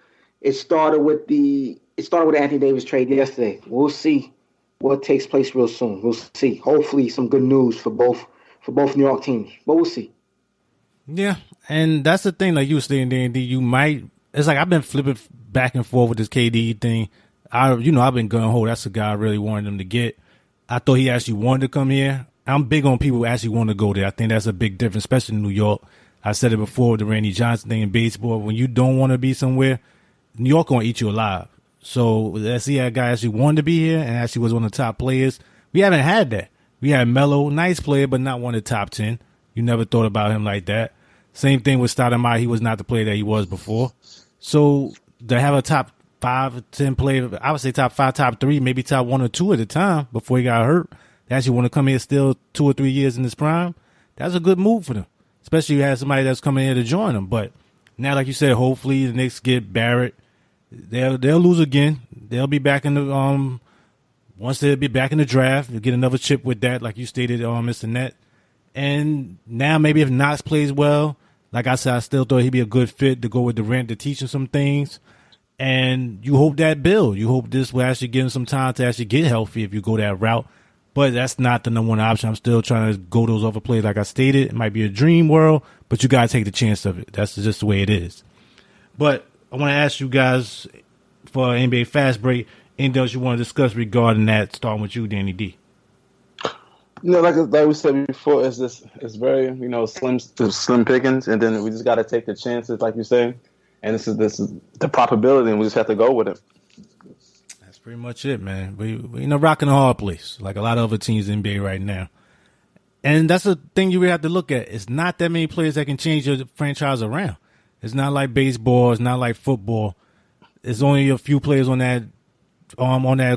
it started with the Anthony Davis trade yesterday. We'll see what takes place real soon. We'll see. Hopefully some good news for both New York teams. But we'll see. Yeah, and that's the thing, like you were saying, D&D, it's like I've been flipping back and forth with this KD thing. I've been gung ho. That's the guy I really wanted him to get. I thought he actually wanted to come here. I'm big on people who actually want to go there. I think that's a big difference, especially in New York. I said it before with the Randy Johnson thing in baseball. When you don't want to be somewhere, New York going to eat you alive. So let's see that guy actually wanted to be here and actually was one of the top players. We haven't had that. We had Melo, nice player, but not one of the top 10. You never thought about him like that. Same thing with Stoudemire. He was not the player that he was before. So to have a top 5, 10 player, I would say top 5, top 3, maybe top 1 or 2 at the time before he got hurt. They actually want to come here still 2 or 3 years in his prime. That's a good move for them, especially if you have somebody that's coming here to join them. But now, like you said, hopefully the Knicks get Barrett. They'll lose again. They'll be back in the once they'll be back in the draft. You'll get another chip with that, like you stated, Mr. Net. And now maybe if Knox plays well, like I said, I still thought he'd be a good fit to go with Durant to teach him some things. And you hope that build. You hope this will actually give him some time to actually get healthy if you go that route. But that's not the number one option. I'm still trying to go those other plays. Like I stated, it might be a dream world, but you got to take the chance of it. That's just the way it is. But I want to ask you guys for NBA Fast Break, anything else you want to discuss regarding that, starting with you, Danny D? Like we said before, it's very, slim pickings, and then we just got to take the chances, like you say. And this is the probability, and we just have to go with it. That's pretty much it, man. We in a rock and a hard place, like a lot of other teams in the NBA right now. And that's the thing you really have to look at. It's not that many players that can change your franchise around. It's not like baseball. It's not like football. It's only a few players on that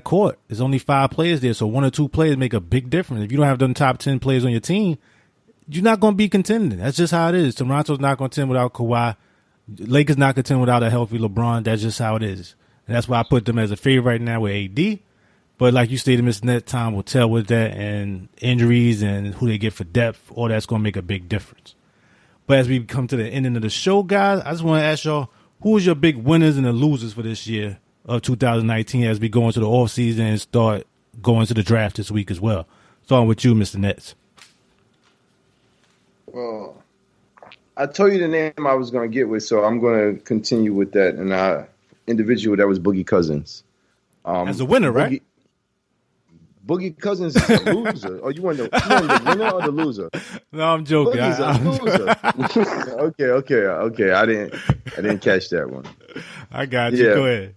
court. There's only 5 players there, so 1 or 2 players make a big difference. If you don't have them top 10 players on your team, you're not going to be contending. That's just how it is. Toronto's not going to contend without Kawhi. Lakers not contend without a healthy LeBron. That's just how it is. And that's why I put them as a favorite right now with AD. But like you stated, Mr. Net, time will tell with that, and injuries and who they get for depth, all that's going to make a big difference. But as we come to the ending of the show, guys, I just want to ask y'all, who is your big winners and the losers for this year of 2019 as we go into the offseason and start going to the draft this week as well? Starting with you, Mr. Nets. Well, I told you the name I was going to get with, so I'm going to continue with that. And individual, that was Boogie Cousins. As a winner, right? Boogie Cousins is a loser. Oh, you want the winner or the loser? No, I'm joking. Boogie's a loser. Okay. I didn't catch that one. I got you. Yeah. Go ahead.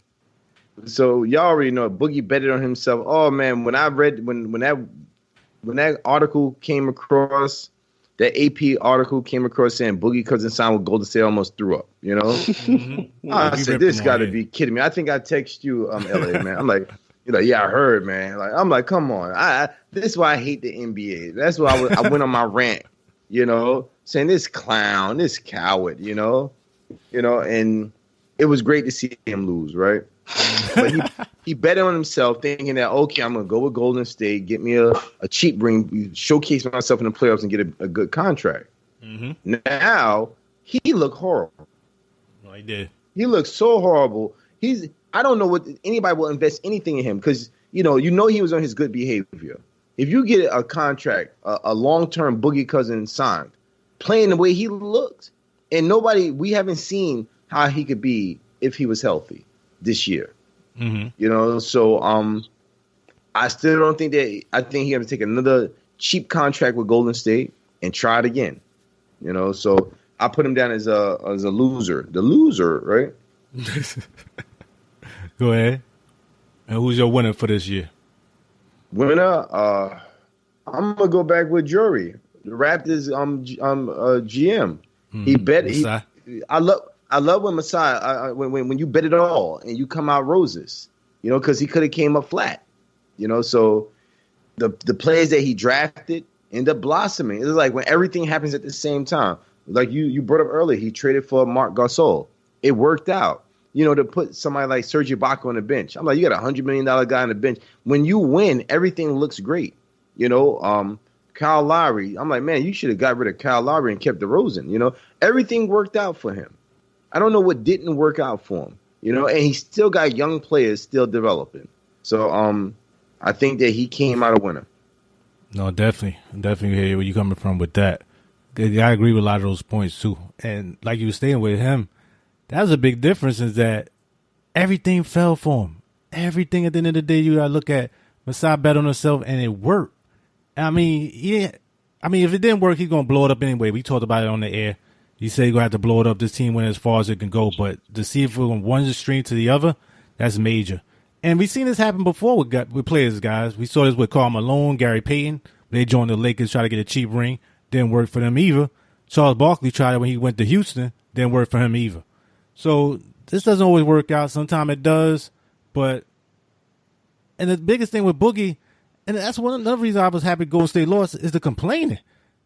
So y'all already know Boogie betted on himself. Oh man, when I read when that article came across, that AP article came across saying Boogie Cousins signed with Golden State, I almost threw up. I said, this got to be kidding me. I think I text you, LA, man. I'm like, yeah, I heard, man. Like, I'm like, come on. This is why I hate the NBA. That's why I went on my rant, saying this clown, this coward, and it was great to see him lose, right? But he betted on himself, thinking that, okay, I'm going to go with Golden State, get me a cheap ring, showcase myself in the playoffs, and get a good contract. Mm-hmm. Now, he looked horrible. No, he did. He looked so horrible. I don't know what anybody will invest anything in him because, he was on his good behavior. If you get a contract, a long-term Boogie Cousins signed, playing the way he looked, and we haven't seen how he could be if he was healthy this year. Mm-hmm. So I still don't think I think he has to take another cheap contract with Golden State and try it again. So I put him down as a loser. The loser, right? Go ahead. And who's your winner for this year? Winner, I'm gonna go back with Jury. the Raptors GM. He bet. I love when Masai when you bet it all and you come out roses. Because he could have came up flat. So the players that he drafted end up blossoming. It's like when everything happens at the same time. Like you brought up earlier, he traded for Marc Gasol. It worked out. To put somebody like Serge Ibaka on the bench. I'm like, you got $100 million guy on the bench. When you win, everything looks great. Kyle Lowry. I'm like, man, you should have got rid of Kyle Lowry and kept DeRozan. Everything worked out for him. I don't know what didn't work out for him. And he still got young players still developing. So I think that he came out a winner. No, definitely hear where you're coming from with that. I agree with a lot of those points too. And like you were saying with him, that was a big difference is that everything fell for him. Everything at the end of the day, you got to look at Masai bet on himself and it worked. I mean, if it didn't work, he's going to blow it up anyway. We talked about it on the air. He said he's going to have to blow it up. This team went as far as it can go. But to see if we're from one extreme to the other, that's major. And we've seen this happen before with players, guys. We saw this with Karl Malone, Gary Payton. They joined the Lakers, tried to get a cheap ring. Didn't work for them either. Charles Barkley tried it when he went to Houston. Didn't work for him either. So this doesn't always work out. Sometimes it does. And the biggest thing with Boogie, and that's another reason I was happy Golden State lost, is the complaining.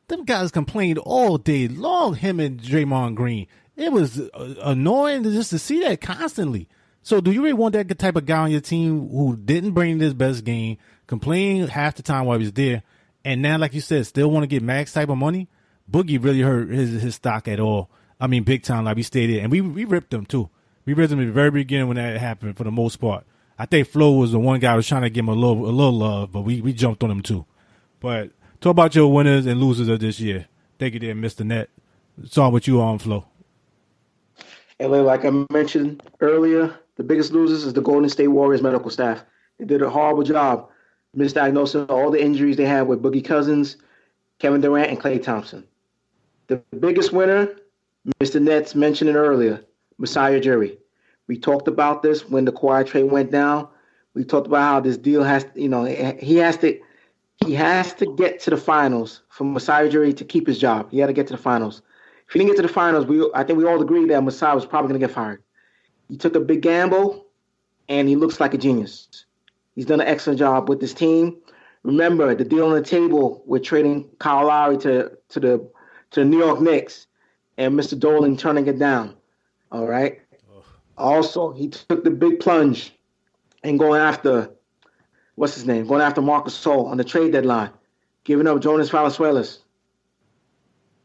Them guys complained all day long, him and Draymond Green. It was annoying just to see that constantly. So do you really want that type of guy on your team who didn't bring his best game, complaining half the time while he was there, and now, like you said, still want to get max type of money? Boogie really hurt his stock at all. I mean, big time, like we stated. And we ripped him, too. We ripped him at the very beginning when that happened for the most part. I think Flo was the one guy who was trying to give him a little love, but we jumped on him, too. But talk about your winners and losers of this year. Thank you there, Mr. Net. Starting with you on, Flo. And like I mentioned earlier, the biggest losers is the Golden State Warriors medical staff. They did a horrible job misdiagnosing all the injuries they had with Boogie Cousins, Kevin Durant, and Klay Thompson. The biggest winner, Mr. Nets mentioned it earlier, Masai Ujiri. We talked about this when the Kawhi trade went down. We talked about how this deal he has to get to the finals for Masai Ujiri to keep his job. He had to get to the finals. If he didn't get to the finals, I think we all agreed that Masai was probably going to get fired. He took a big gamble, and he looks like a genius. He's done an excellent job with this team. Remember, the deal on the table with trading Kyle Lowry to the New York Knicks and Mr. Dolan turning it down. All right? Also, he took the big plunge and going after, going after Marc Gasol on the trade deadline, giving up Jonas Valanciunas.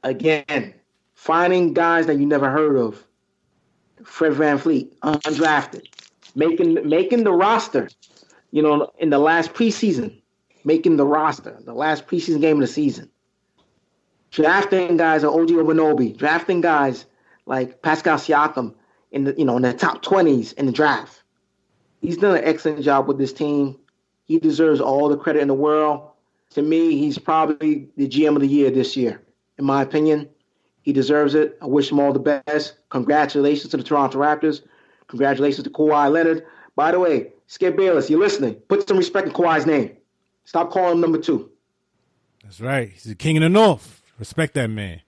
Again, finding guys that you never heard of. Fred VanVleet, undrafted, making the roster, in the last preseason, making the roster, the last preseason game of the season. Drafting guys like OG Anunoby, drafting guys like Pascal Siakam in the top 20s in the draft. He's done an excellent job with this team. He deserves all the credit in the world. To me, he's probably the GM of the year this year, in my opinion. He deserves it. I wish him all the best. Congratulations to the Toronto Raptors. Congratulations to Kawhi Leonard. By the way, Skip Bayless, you're listening. Put some respect in Kawhi's name. Stop calling him number 2. That's right. He's the king of the North. Respect that man.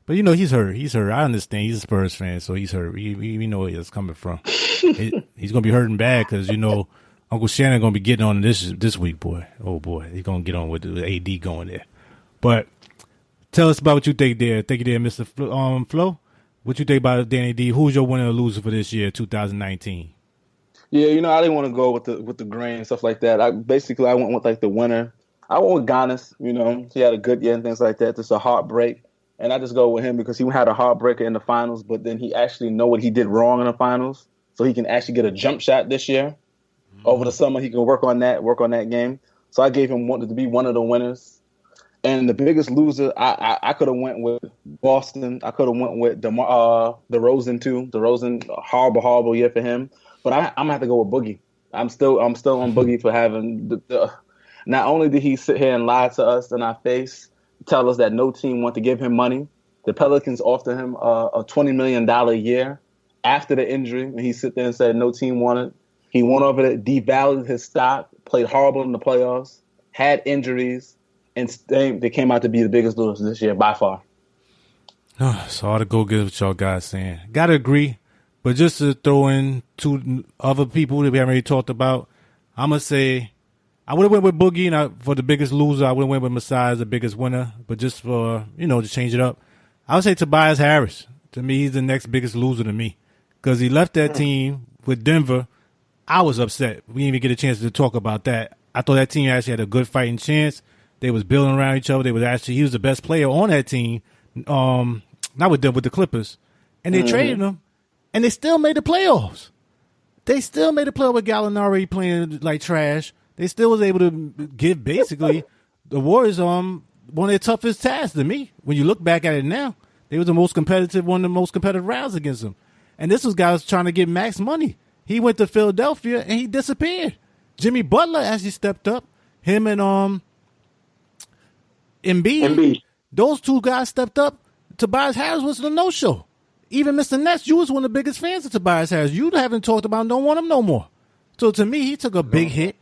But, he's hurt. He's hurt. I understand. He's a Spurs fan, so he's hurt. We know where it's coming from. He's going to be hurting bad because, Uncle Shannon going to be getting on this week, boy. Oh, boy. He's going to get on with the AD going there. But tell us about what you think there. Thank you there, Mr. Flo. What you think about Danny D? Who's your winner or loser for this year, 2019? Yeah, I didn't want to go with the grain and stuff like that. I went with the winner. I went with Giannis. He had a good year and things like that. Just a heartbreak. And I just go with him because he had a heartbreaker in the finals, but then he actually know what he did wrong in the finals. So he can actually get a jump shot this year. Over the summer, he can work on that game. So I gave him to be one of the winners. And the biggest loser, I could have went with Boston. I could have went with DeRozan too. DeRozan, horrible year for him. But I'm gonna have to go with Boogie. I'm still on Boogie for having the. Not only did he sit here and lie to us in our face, tell us that no team wanted to give him money. The Pelicans offered him a $20 million a year after the injury, and he sit there and said no team wanted. He went over there, devalued his stock, played horrible in the playoffs, had injuries, and they came out to be the biggest losers this year by far. It's hard to go get what y'all guys saying. Gotta agree, but just to throw in two other people that we haven't already talked about, I'm gonna say I would have went with Boogie for the biggest loser. I would have went with Masai as the biggest winner, but just for to change it up, I would say Tobias Harris. To me, he's the next biggest loser to me because he left that team with Denver. I was upset. We didn't even get a chance to talk about that. I thought that team actually had a good fighting chance. They was building around each other. He was the best player on that team. Not with the Clippers. And they traded him, and they still made the playoffs. They still made the playoffs with Gallinari playing like trash. They still was able to give basically the Warriors one of their toughest tasks to me. When you look back at it now, they was one of the most competitive rounds against them. And this was guys trying to get max money. He went to Philadelphia and he disappeared. Jimmy Butler actually stepped up. Him and Embiid. Those two guys stepped up. Tobias Harris was the no-show. Even Mr. Ness, you was one of the biggest fans of Tobias Harris. You haven't talked about don't want him no more. So to me, he took a big hit,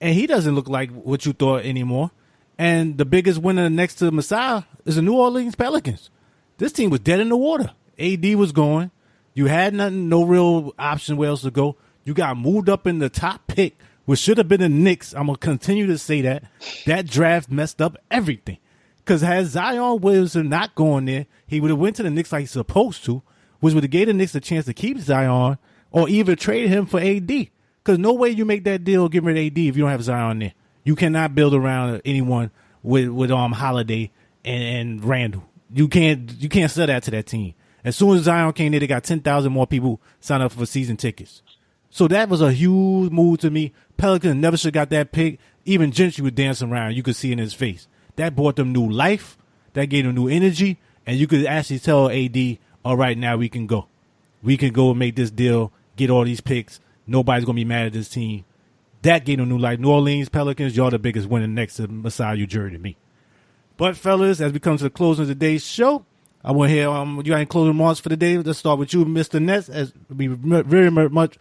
and he doesn't look like what you thought anymore. And the biggest winner next to Masai is the New Orleans Pelicans. This team was dead in the water. AD was going. You had no real option where else to go. You got moved up in the top pick, which should have been the Knicks. I'm going to continue to say that. That draft messed up everything. Because had Zion Williamson not gone there, he would have went to the Knicks like he's supposed to, which would have gave the Knicks a chance to keep Zion or even trade him for AD. Because no way you make that deal getting rid of AD if you don't have Zion there. You cannot build around anyone with Holiday and Randall. You can't sell that to that team. As soon as Zion came there, they got 10,000 more people sign up for season tickets. So that was a huge move to me. Pelicans never should have got that pick. Even Gentry was dancing around. You could see in his face. That brought them new life. That gave them new energy. And you could actually tell AD, all right, now we can go. We can go and make this deal, get all these picks. Nobody's going to be mad at this team. That gave them new life. New Orleans Pelicans, y'all the biggest winner next to Masai Ujiri to me. But, fellas, as we come to the closing of today's show, I want to hear you got any closing remarks for the day. Let's start with you, Mr. Ness. As we very much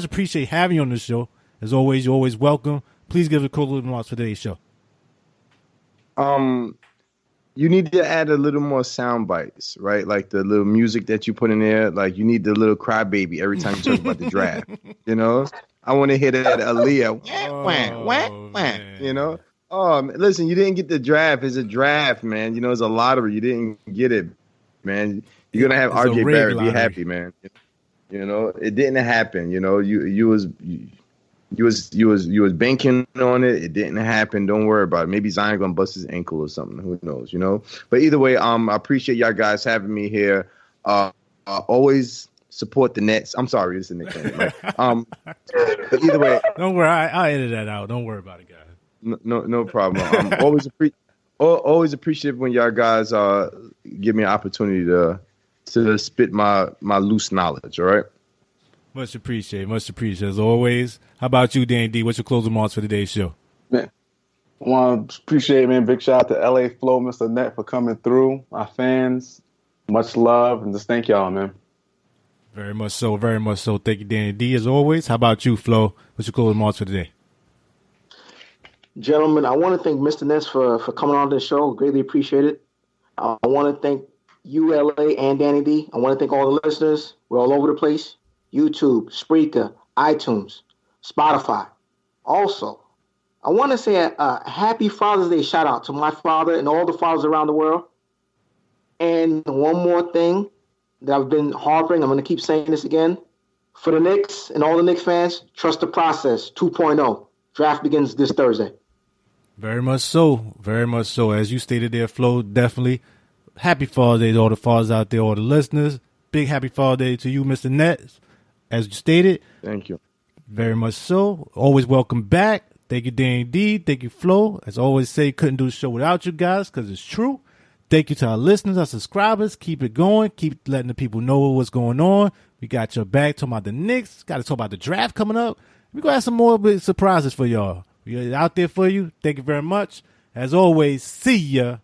appreciate having you on the show. As always, you're always welcome. Please give a closing remarks for today's show. You need to add a little more sound bites, right? Like the little music that you put in there. Like you need the little crybaby every time you talk about the draft. I want to hear that Aaliyah. Listen, you didn't get the draft. It's a draft, man. It's a lottery. You didn't get it, man. You're gonna have It's RJ Barrett. lottery. Be happy, man. It didn't happen. You was banking on it. It didn't happen. Don't worry about it. Maybe Zion gonna bust his ankle or something. Who knows? But either way, I appreciate y'all guys having me here. Always support the Nets. I'm sorry, it's the Knicks, right? But either way, don't worry. I'll edit that out. Don't worry about it, guys. No problem. I'm always appreciative when y'all guys give me an opportunity to spit my loose knowledge. All right. Much appreciated. As always. How about you, Dan D? What's your closing remarks for today's show? Man, I want to appreciate, man. Big shout out to LA Flow, Mr. Net, for coming through. Our fans, much love, and just thank y'all, man. Very much so. Thank you, Dan D. As always. How about you, Flo? What's your closing remarks for today? Gentlemen, I want to thank Mr. Ness for coming on the show. Greatly appreciate it. I want to thank ULA and Danny D. I want to thank all the listeners. We're all over the place. YouTube, Spreaker, iTunes, Spotify. Also, I want to say a happy Father's Day shout out to my father and all the fathers around the world. And one more thing that I've been harping, I'm going to keep saying this again. For the Knicks and all the Knicks fans, trust the process 2.0. Draft begins this Thursday. Very much so. As you stated there, Flo, definitely. Happy Father's Day to all the fathers out there, all the listeners. Big happy Father's Day to you, Mr. Nets. As you stated. Thank you. Very much so. Always welcome back. Thank you, Dan D. Thank you, Flo. As I always say, couldn't do the show without you guys because it's true. Thank you to our listeners, our subscribers. Keep it going. Keep letting the people know what's going on. We got your back talking about the Knicks. Got to talk about the draft coming up. We're going to have some more big surprises for y'all. We're out there for you. Thank you very much. As always, see ya.